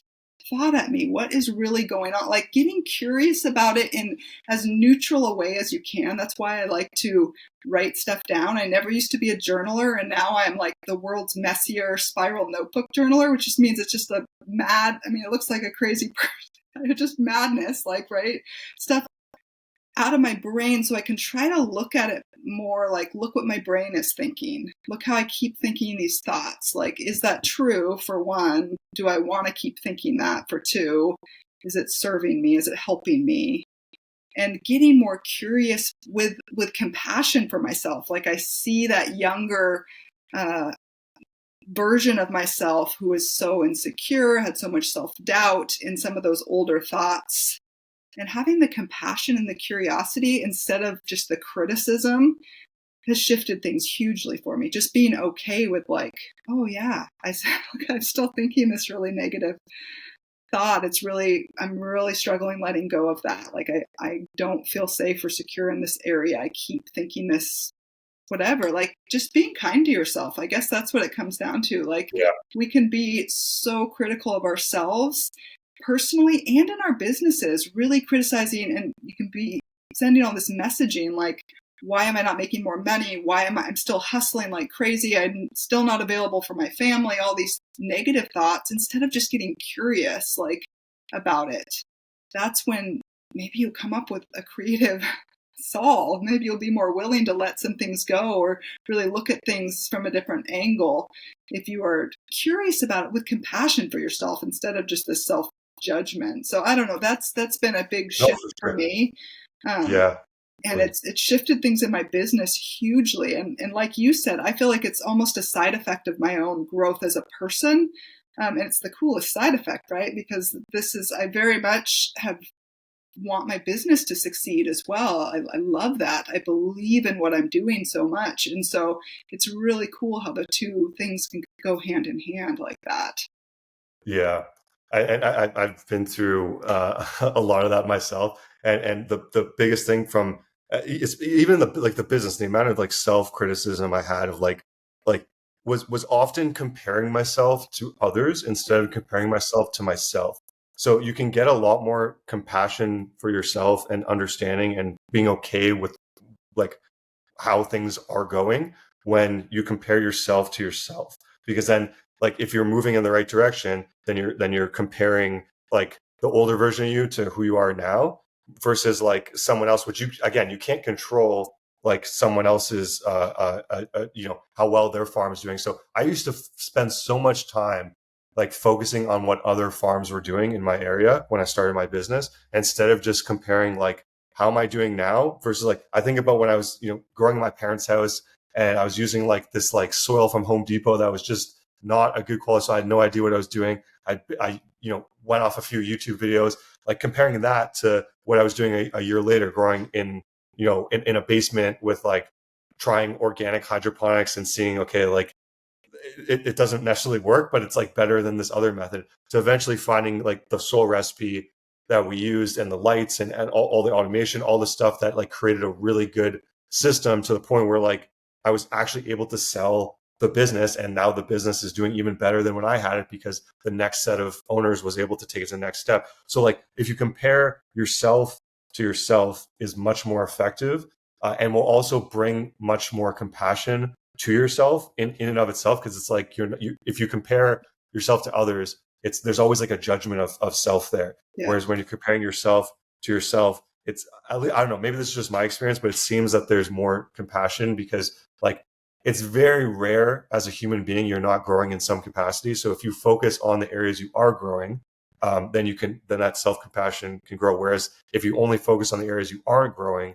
thought at me. What is really going on? Like, getting curious about it in as neutral a way as you can. That's why I like to write stuff down. I never used to be a journaler, and now I'm like the world's messier spiral notebook journaler, which just means it's just it looks like a crazy person. It's just madness, like, right? Stuff out of my brain, so I can try to look at it more like, look what my brain is thinking. Look how I keep thinking these thoughts. Like, is that true? For one, do I want to keep thinking that? For two, is it serving me? Is it helping me? And getting more curious with compassion for myself. Like, I see that younger version of myself who is so insecure, had so much self-doubt in some of those older thoughts. And having the compassion and the curiosity instead of just the criticism has shifted things hugely for me. Just being okay with, like, oh yeah, I'm still thinking this really negative thought. I'm really struggling letting go of that. Like, I don't feel safe or secure in this area. I keep thinking this, whatever. Like, just being kind to yourself. I guess that's what it comes down to. Like, Yeah. we can be so critical of ourselves. personally and in our businesses, really criticizing, and you can be sending all this messaging like, why am I not making more money? I'm still hustling like crazy. I'm still not available for my family, all these negative thoughts, instead of just getting curious, like, about it. That's when maybe you come up with a creative solve. Maybe you'll be more willing to let some things go or really look at things from a different angle if you are curious about it with compassion for yourself instead of just this self-judgment. So I don't know, that's been a big shift for me. Yeah. And it's shifted things in my business hugely. And like you said, I feel like it's almost a side effect of my own growth as a person. And it's the coolest side effect, right? Because I very much want my business to succeed as well. I love that. I believe in what I'm doing so much. And so it's really cool how the two things can go hand in hand like that. Yeah. I've been through a lot of that myself. And the biggest thing from it's even the business, the amount of like self-criticism I had of like was often comparing myself to others instead of comparing myself to myself. So you can get a lot more compassion for yourself and understanding and being okay with like how things are going when you compare yourself to yourself. Because then like if you're moving in the right direction, then you're comparing like the older version of you to who you are now versus like someone else, which you can't control like someone else's how well their farm is doing. So I used to spend so much time like focusing on what other farms were doing in my area when I started my business instead of just comparing like how am I doing now versus like I think about when I was growing in my parents' house and I was using like this like soil from Home Depot that was just not a good quality, so I had no idea what I was doing. I went off a few YouTube videos like comparing that to what I was doing a year later, growing in in a basement with like trying organic hydroponics and seeing okay like it doesn't necessarily work, but it's like better than this other method. So eventually finding like the soil recipe that we used and the lights and all the automation, all the stuff that like created a really good system to the point where like I was actually able to sell the business. And now the business is doing even better than when I had it because the next set of owners was able to take it to the next step. So like if you compare yourself to yourself is much more effective and will also bring much more compassion to yourself in and of itself, because it's like if you compare yourself to others, there's always like a judgment of self there. Yeah. Whereas when you're comparing yourself to yourself, it's I don't know, maybe this is just my experience, but it seems that there's more compassion because like it's very rare as a human being you're not growing in some capacity. So if you focus on the areas you are growing, then that self-compassion can grow. Whereas if you only focus on the areas you aren't growing,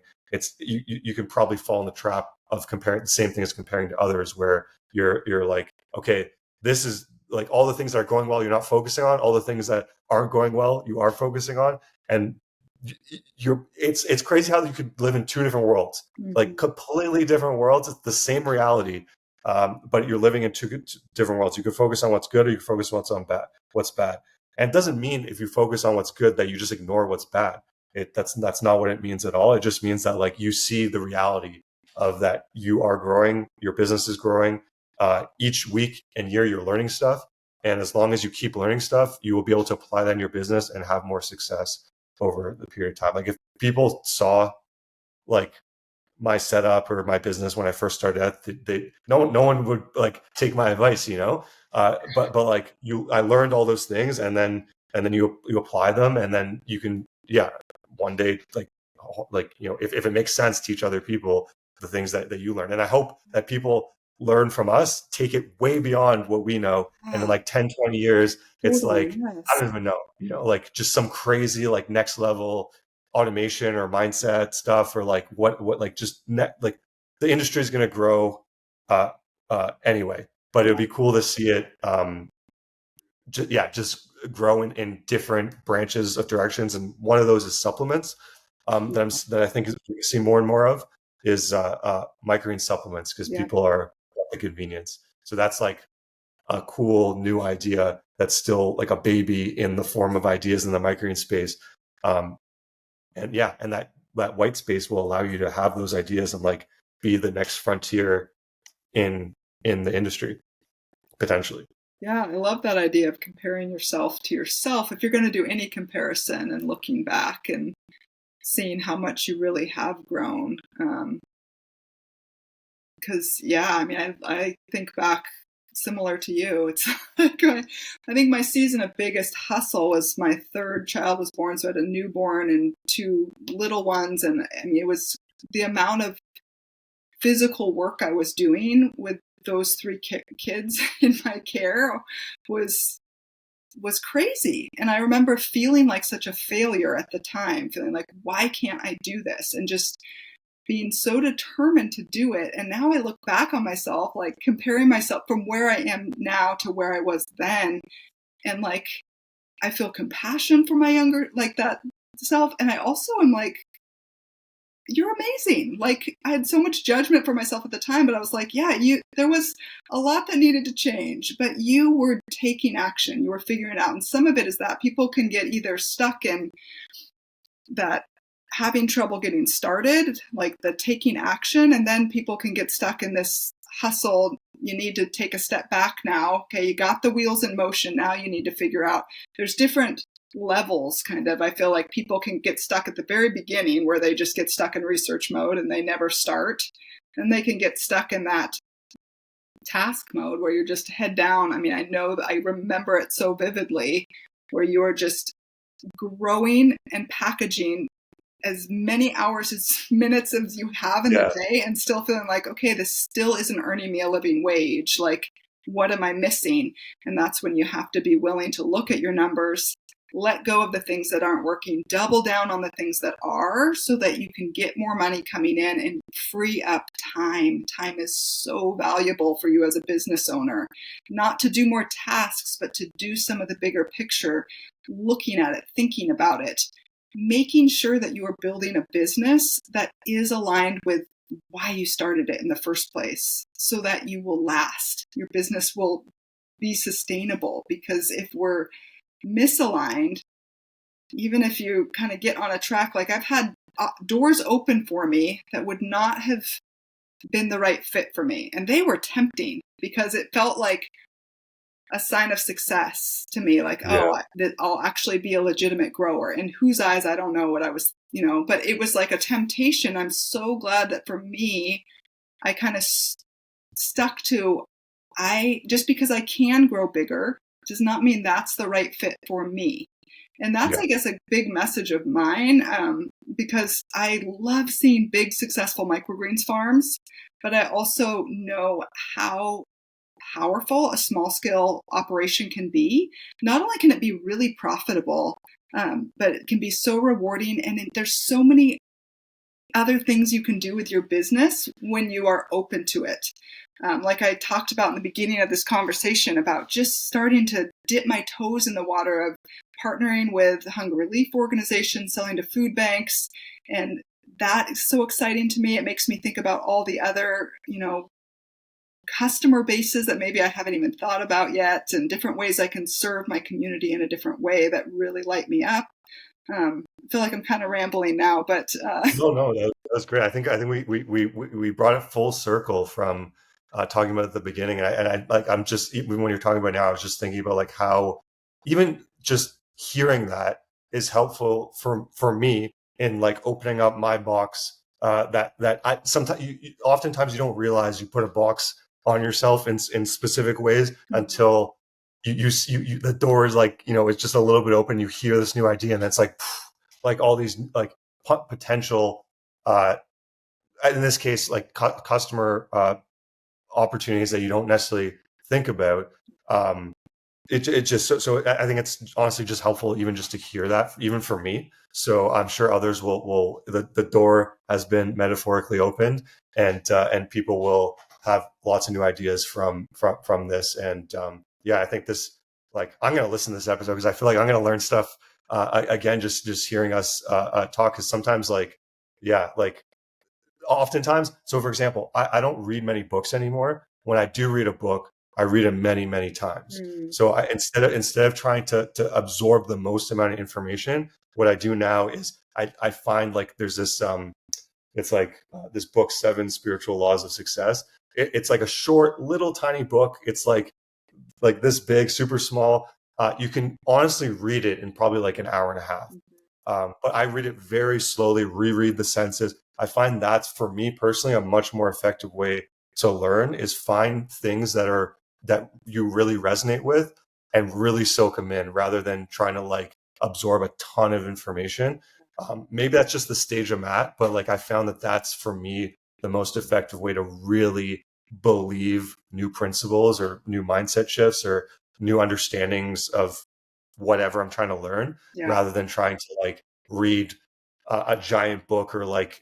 you can probably fall in the trap of comparing the same thing as comparing to others, where you're like, okay, this is like all the things that are going well, you're not focusing on, all the things that aren't going well, you are focusing on. And it's crazy how you could live in two different worlds, like completely different worlds. It's the same reality, but you're living in two different worlds. You can focus on what's good, or you can focus on what's bad. And it doesn't mean if you focus on what's good that you just ignore what's bad. That's not what it means at all. It just means that like you see the reality of that you are growing, your business is growing. Each week and year you're learning stuff, and as long as you keep learning stuff, you will be able to apply that in your business and have more success over the period of time. Like if people saw like my setup or my business when I first started, no one would like take my advice, but like I learned all those things, and then you apply them, and then you can one day like if it makes sense, teach other people the things that you learn. And I hope that people learn from us, take it way beyond what we know, and in like 10-20 years it's like I don't even know, like just some crazy like next level automation or mindset stuff, or like what like just like the industry is going to grow anyway, but it would be cool to see it just grow in different branches of directions. And one of those is supplements that I think we see more and more of is microgreen supplements, because people are the convenience. So that's like a cool new idea that's still like a baby in the form of ideas in the microgreen space. And that white space will allow you to have those ideas and like be the next frontier in the industry, potentially. Yeah, I love that idea of comparing yourself to yourself. If you're going to do any comparison and looking back and seeing how much you really have grown. Because, yeah, I mean, I think back similar to you. It's like I think my season of biggest hustle was my third child was born. So I had a newborn and two little ones. And I mean, it was the amount of physical work I was doing with those three kids in my care was crazy. And I remember feeling like such a failure at the time, feeling like, why can't I do this? And just being so determined to do it. And now I look back on myself, like comparing myself from where I am now to where I was then. And like, I feel compassion for my younger, like that self. And I also am like, you're amazing. Like I had so much judgment for myself at the time, but I was like, yeah, there was a lot that needed to change, but you were taking action. You were figuring it out. And some of it is that people can get either stuck in that having trouble getting started, like the taking action, and then people can get stuck in this hustle. You need to take a step back now. Okay, you got the wheels in motion. Now you need to figure out there's different levels kind of. I feel like people can get stuck at the very beginning where they just get stuck in research mode and they never start. And they can get stuck in that task mode where you're just head down. I mean, I know that I remember it so vividly where you're just growing and packaging as many hours as minutes as you have in the day and still feeling like, okay, this still isn't earning me a living wage. Like, what am I missing? And that's when you have to be willing to look at your numbers, let go of the things that aren't working, double down on the things that are so that you can get more money coming in and free up time. Time is so valuable for you as a business owner, not to do more tasks, but to do some of the bigger picture, looking at it, thinking about it, making sure that you are building a business that is aligned with why you started it in the first place so that you will last. Your business will be sustainable, because if we're misaligned, even if you kind of get on a track, like I've had doors open for me that would not have been the right fit for me. And they were tempting because it felt like a sign of success to me, like, that I'll actually be a legitimate grower. In whose eyes, I don't know what I was, but it was like a temptation. I'm so glad that for me, I kind of stuck to, just because I can grow bigger does not mean that's the right fit for me. And that's, I guess, a big message of mine, because I love seeing big, successful microgreens farms, but I also know how powerful a small scale operation can be. Not only can it be really profitable, but it can be so rewarding. And there's so many other things you can do with your business when you are open to it. Like I talked about in the beginning of this conversation about just starting to dip my toes in the water of partnering with hunger relief organizations, selling to food banks. And that is so exciting to me. It makes me think about all the other, customer bases that maybe I haven't even thought about yet, and different ways I can serve my community in a different way that really light me up. I feel like I'm kind of rambling now, but no, that's great. I think we brought it full circle from talking about at the beginning, and I'm just, even when you're talking about now, I was just thinking about like how even just hearing that is helpful for me in like opening up my box. That I sometimes, oftentimes you don't realize you put a box on yourself in specific ways until you the door is like, it's just a little bit open. You hear this new idea, and it's like all these like potential, in this case, like customer opportunities that you don't necessarily think about. It just so I think it's honestly just helpful even just to hear that, even for me. So I'm sure others will the door has been metaphorically opened, and people will have lots of new ideas from this. And I think this, like, I'm going to listen to this episode because I feel like I'm going to learn stuff again, just hearing us talk. Because sometimes like oftentimes, so for example, I don't read many books anymore. When I do read a book, I read it many, many times. So instead of trying to absorb the most amount of information, what I do now is I find like there's this it's like this book, 7 Spiritual Laws of Success. It's like a short, little, tiny book. It's like like this big, super small. You can honestly read it in probably like an hour and a half. But I read it very slowly, reread the sentences. I find that's, for me personally, a much more effective way to learn, is find things that you really resonate with and really soak them in, rather than trying to like absorb a ton of information. Maybe that's just the stage I'm at, but like I found that that's, for me, the most effective way to really believe new principles or new mindset shifts or new understandings of whatever I'm trying to learn, Yeah. rather than trying to like read a giant book, or like,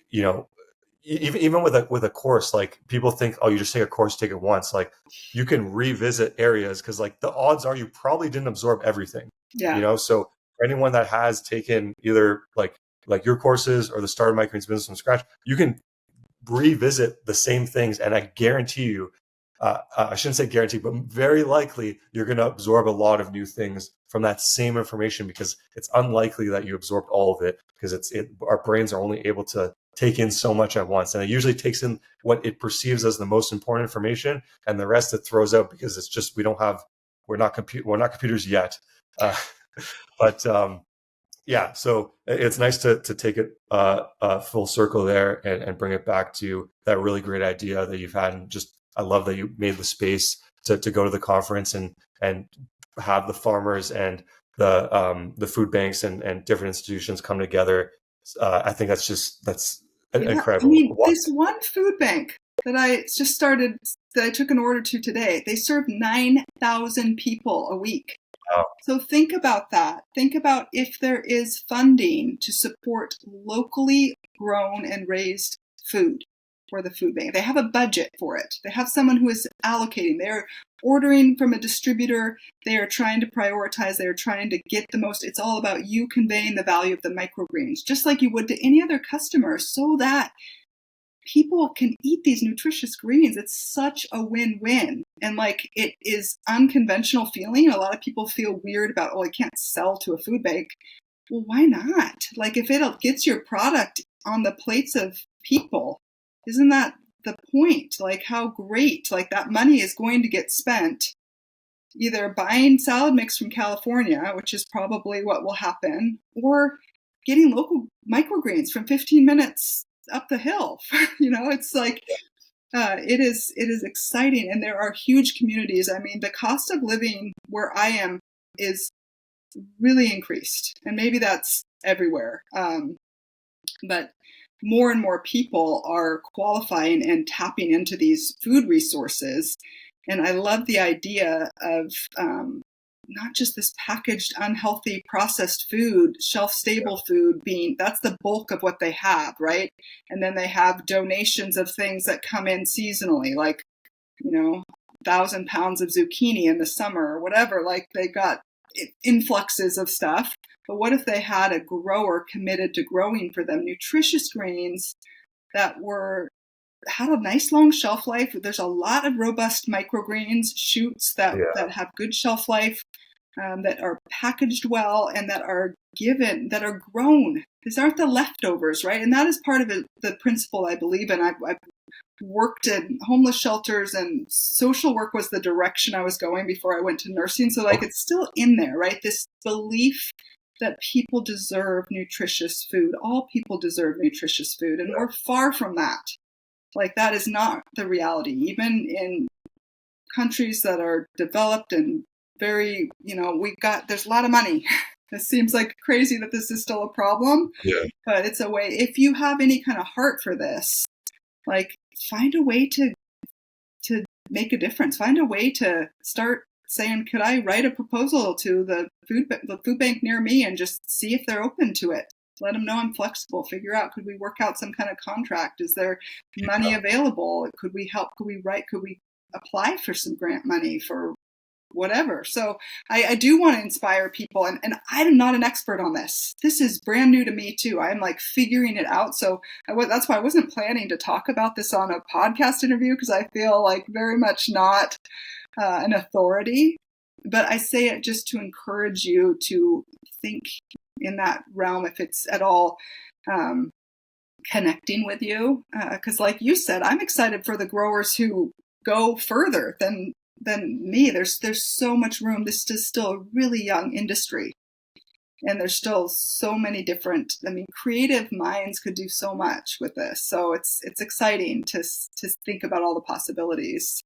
even with a course. Like people think, oh, you just take a course, take it once. Like you can revisit areas, because like the odds are you probably didn't absorb everything. Yeah. So for anyone that has taken either like your courses or the Start of Microgreens Business from scratch, you can revisit the same things, and I guarantee you, I shouldn't say guarantee, but very likely you're going to absorb a lot of new things from that same information, because it's unlikely that you absorbed all of it, because our brains are only able to take in so much at once, and it usually takes in what it perceives as the most important information, and the rest it throws out, because it's just we're not computers yet. Uh, but yeah, so it's nice to take it full circle there, and bring it back to that really great idea that you've had. And just, I love that you made the space to go to the conference and have the farmers and the food banks and different institutions come together. I think that's Yeah. I incredible. mean, this one food bank that I just started, that I took an order to today, they serve 9,000 people a week. Wow. So think about that. Think about if there is funding to support locally grown and raised food for the food bank. They have a budget for it. They have someone who is allocating. They're ordering from a distributor. They are trying to prioritize. They're trying to get the most. It's all about you conveying the value of the microgreens, just like you would to any other customer, so that people can eat these nutritious greens. It's such a win-win. And like, it is unconventional feeling. A lot of people feel weird about, oh, I can't sell to a food bank. Well, why not? Like, if it gets your product on the plates of people, isn't that the point? Like, how great, like that money is going to get spent either buying salad mix from California, which is probably what will happen, or getting local microgreens from 15 minutes up the hill. It's like, it is exciting, and there are huge communities. I mean, the cost of living where I am is really increased, and maybe that's everywhere. But more and more people are qualifying and tapping into these food resources. And I love the idea of not just this packaged, unhealthy, processed food, shelf-stable food being, that's the bulk of what they have, right? And then they have donations of things that come in seasonally, like, 1,000 pounds of zucchini in the summer or whatever. Like, they got influxes of stuff. But what if they had a grower committed to growing for them nutritious greens that had a nice long shelf life? There's a lot of robust microgreens shoots that have good shelf life, that are packaged well, and that are grown. These aren't the leftovers, right? And that is part of the principle I believe in. I've worked in homeless shelters, and social work was the direction I was going before I went to nursing. So like, it's still in there, right? This belief that people deserve nutritious food. All people deserve nutritious food. And we're far from that. Like, that is not the reality. Even in countries that are developed and very, there's a lot of money. It seems like crazy that this is still a problem, but it's a way. If you have any kind of heart for this, like, find a way to make a difference. Find a way to start saying, could I write a proposal to the food bank near me, and just see if they're open to it? Let them know I'm flexible. Figure out, could we work out some kind of contract? Is there money available? Could we help? Could we apply for some grant money for whatever? So I do want to inspire people, and I'm not an expert on this. This is brand new to me too. I'm like figuring it out. So that's why I wasn't planning to talk about this on a podcast interview, because I feel like very much not an authority. But I say it just to encourage you to think in that realm, if it's at all connecting with you. Because like you said, I'm excited for the growers who go further than than me. There's so much room. This is still a really young industry. And there's still so many different, creative minds could do so much with this. So it's exciting to think about all the possibilities.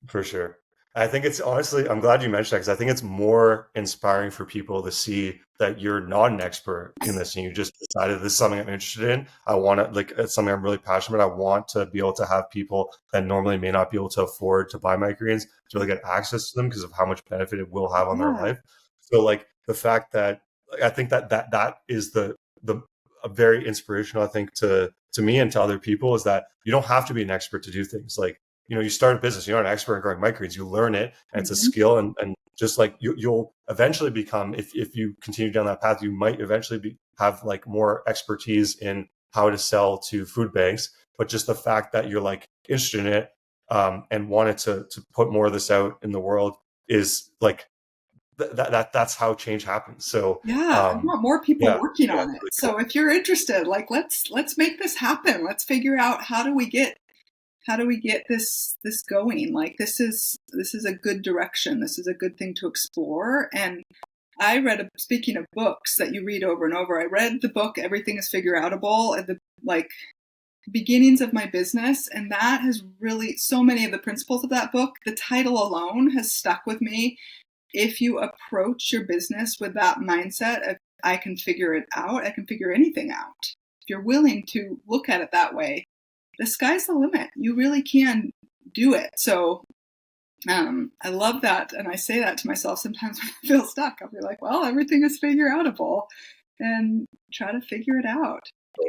For sure. I think it's honestly, I'm glad you mentioned that because I think it's more inspiring for people to see that you're not an expert in this and you just decided this is something I'm interested in. I want to, like, it's something I'm really passionate about. I want to be able to have people that normally may not be able to afford to buy microgreens to really get access to them because of how much benefit it will have on their life. So, like, the fact that I think that is the a very inspirational, I think, to me and to other people, is that you don't have to be an expert to do things. Like, you start a business, you're not an expert in growing microgreens, you learn it, and it's a skill. And just like you'll eventually become, if you continue down that path, you might eventually have like more expertise in how to sell to food banks. But just the fact that you're like interested in it, and wanted to put more of this out in the world is like, that's how change happens. So I want more people working on it. Really so cool. if you're interested, like, let's make this happen. Let's figure out how do we get this going. Like, this is a good direction. This is a good thing to explore. And I read, speaking of books that you read over and over, I read the book Everything is Figure Outable at the beginnings of my business, and that has really, so many of the principles of that book, the title alone has stuck with me. If you approach your business with that mindset of, I can figure it out, I can figure anything out. If you're willing to look at it that way, the sky's the limit. You really can do it. So I love that. And I say that to myself sometimes when I feel stuck. I'll be like, well, everything is figure outable, and try to figure it out.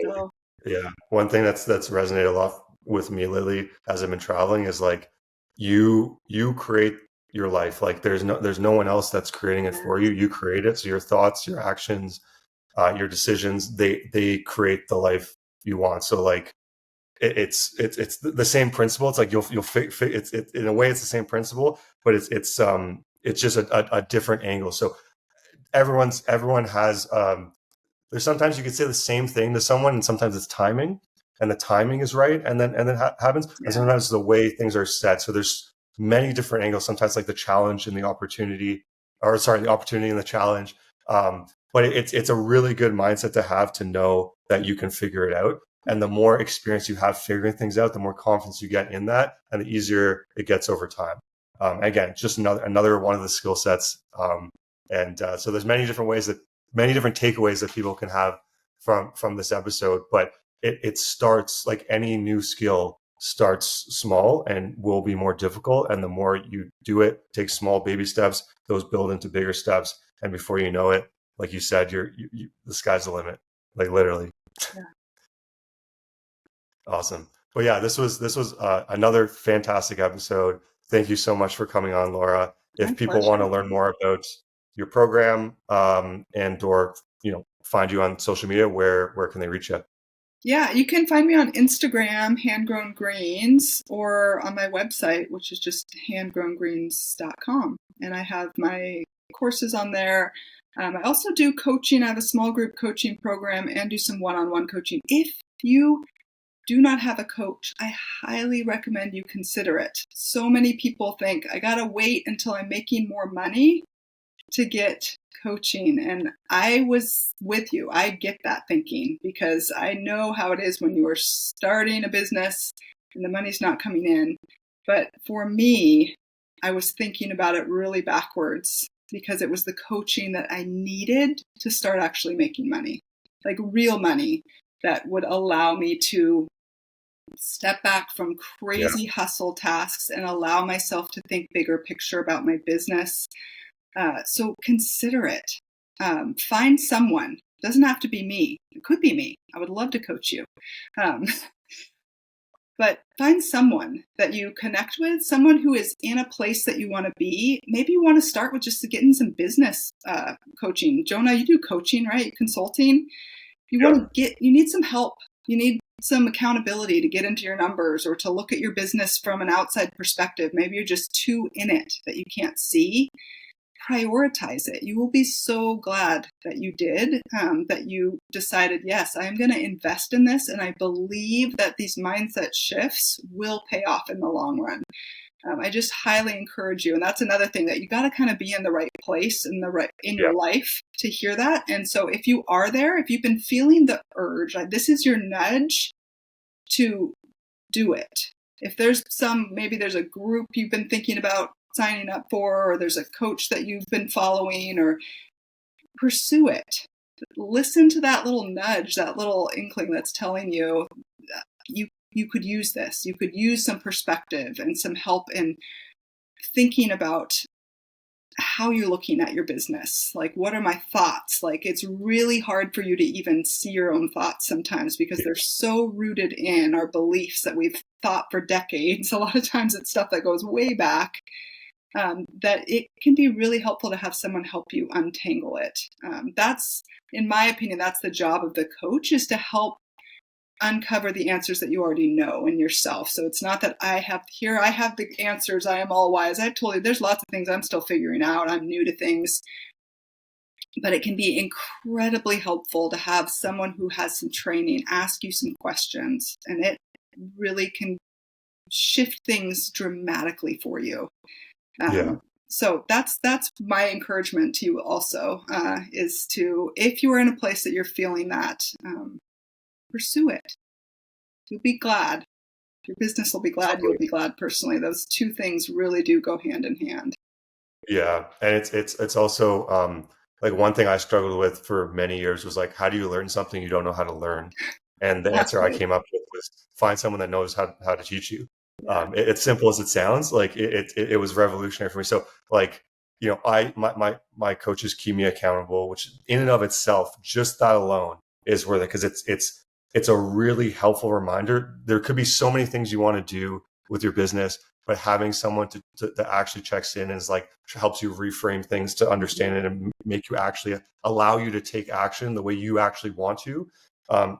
So, yeah. One thing that's resonated a lot with me lately as I've been traveling is like, you create your life. Like, there's no one else that's creating it for you. You create it. So your thoughts, your actions, your decisions, they create the life you want. So like, it's the same principle. It's like you'll it's in a way it's the same principle, but it's just a different angle. So everyone has there's sometimes you could say the same thing to someone, and sometimes it's timing, and the timing is right, and then happens, and sometimes the way things are set. So there's many different angles. Sometimes like the challenge and the opportunity, the opportunity and the challenge. But it's a really good mindset to have, to know that you can figure it out. And the more experience you have figuring things out, the more confidence you get in that, and the easier it gets over time. Again, just another one of the skill sets. So there's many different takeaways that people can have from this episode. But it starts, like any new skill, starts small and will be more difficult. And the more you do it, take small baby steps, those build into bigger steps. And before you know it, like you said, the sky's the limit, like literally. Yeah. Awesome. Well, yeah, this was another fantastic episode. Thank you so much for coming on, Laura. If people want to learn more about your program, and or find you on social media, where can they reach you? Yeah, you can find me on Instagram, Handgrown Greens, or on my website, which is just handgrowngreens.com. And I have my courses on there. I also do coaching. I have a small group coaching program and do some one-on-one coaching. If you do not have a coach, I highly recommend you consider it. So many people think, I gotta wait until I'm making more money to get coaching. And I was with you. I get that thinking, because I know how it is when you are starting a business and the money's not coming in. But for me, I was thinking about it really backwards, because it was the coaching that I needed to start actually making money, like real money that would allow me to step back from crazy hustle tasks and allow myself to think bigger picture about my business. So consider it. Find someone. It doesn't have to be me. It could be me. I would love to coach you. But find someone that you connect with, someone who is in a place that you want to be. Maybe you want to start with just getting some business coaching. Jonah, you do coaching, right? Consulting. You need some help. You need some accountability to get into your numbers, or to look at your business from an outside perspective. Maybe you're just too in it that you can't see. Prioritize it. You will be so glad you did, that you decided, yes, I'm going to invest in this, and I believe that these mindset shifts will pay off in the long run. I just highly encourage you. And that's another thing, that you got to kind of be in the right place in your life to hear that. And so if you are there, if you've been feeling the urge, this is your nudge to do it. If there's maybe there's a group you've been thinking about signing up for, or there's a coach that you've been following, or pursue it. Listen to that little nudge, that little inkling that's telling you you could use this. You could use some perspective and some help in thinking about how you're looking at your business. Like, what are my thoughts? Like, it's really hard for you to even see your own thoughts sometimes, because they're so rooted in our beliefs that we've thought for decades. A lot of times it's stuff that goes way back, that it can be really helpful to have someone help you untangle it. That's, in my opinion, that's the job of the coach, is to help uncover the answers that you already know in yourself. So it's not that I have the answers, I am all wise. I've told you there's lots of things I'm still figuring out. I'm new to things. But it can be incredibly helpful to have someone who has some training ask you some questions, and it really can shift things dramatically for you. So that's my encouragement to you also, is to, if you are in a place that you're feeling that, pursue it. You'll be glad. Your business will be glad. You'll be glad personally. Those two things really do go hand in hand. Yeah. And it's also, like, one thing I struggled with for many years was, like, how do you learn something you don't know how to learn? And the answer I came up with was find someone that knows how to teach you. Yeah. It's simple as it sounds. Like, it was revolutionary for me. So, like, you know, my coaches keep me accountable, which in and of itself, just that alone is worth it, because it's a really helpful reminder. There could be so many things you want to do with your business, but having someone that actually checks in is, like, helps you reframe things to understand it and make you actually allow you to take action the way you actually want to,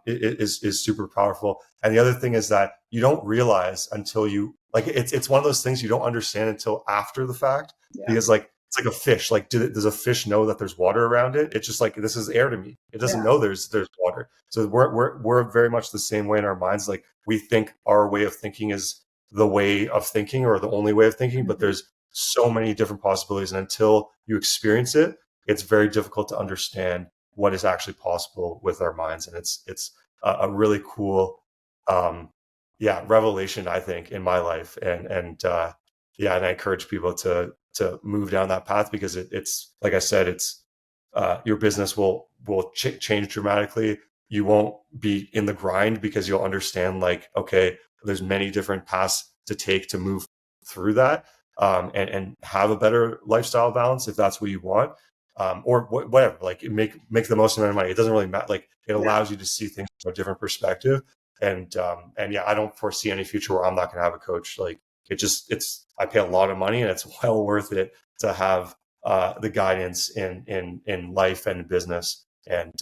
is super powerful. And the other thing is that you don't realize until you, like, it's one of those things you don't understand until after the fact, because, like, it's like a fish. Like, does a fish know that there's water around it? It's just like, this is air to me. It doesn't know there's water. So we're very much the same way in our minds. Like, we think our way of thinking is the way of thinking, or the only way of thinking, but there's so many different possibilities. And until you experience it, it's very difficult to understand what is actually possible with our minds. And it's a really cool, revelation, I think, in my life. And I encourage people to move down that path, because it's like I said, it's your business will change dramatically. You won't be in the grind, because you'll understand, like, okay, there's many different paths to take to move through that, and have a better lifestyle balance if that's what you want, or whatever. Like, make the most amount of money. It doesn't really matter. Like, it allows you to see things from a different perspective. And I don't foresee any future where I'm not going to have a coach. Like, I pay a lot of money, and it's well worth it to have the guidance in life and business. And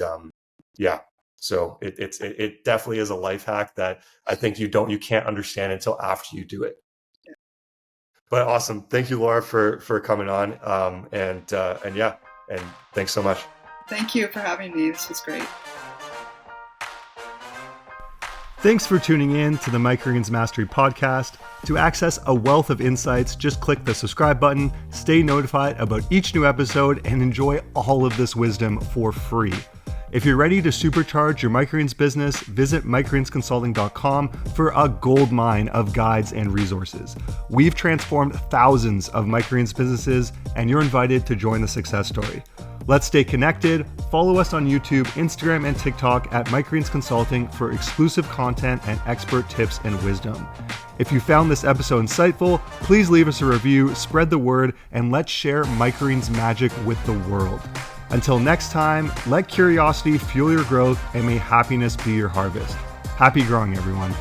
so it definitely is a life hack that I think you can't understand until after you do it. But awesome. Thank you, Laura, for coming on. And thanks so much. Thank you for having me. This was great. Thanks for tuning in to the Microgreens Mastery Podcast. To access a wealth of insights, just click the subscribe button, stay notified about each new episode, and enjoy all of this wisdom for free. If you're ready to supercharge your microgreens business, visit microgreensconsulting.com for a gold mine of guides and resources. We've transformed thousands of microgreens businesses, and you're invited to join the success story. Let's stay connected. Follow us on YouTube, Instagram, and TikTok at Microgreens Consulting for exclusive content and expert tips and wisdom. If you found this episode insightful, please leave us a review, spread the word, and let's share Microgreens magic with the world. Until next time, let curiosity fuel your growth, and may happiness be your harvest. Happy growing, everyone.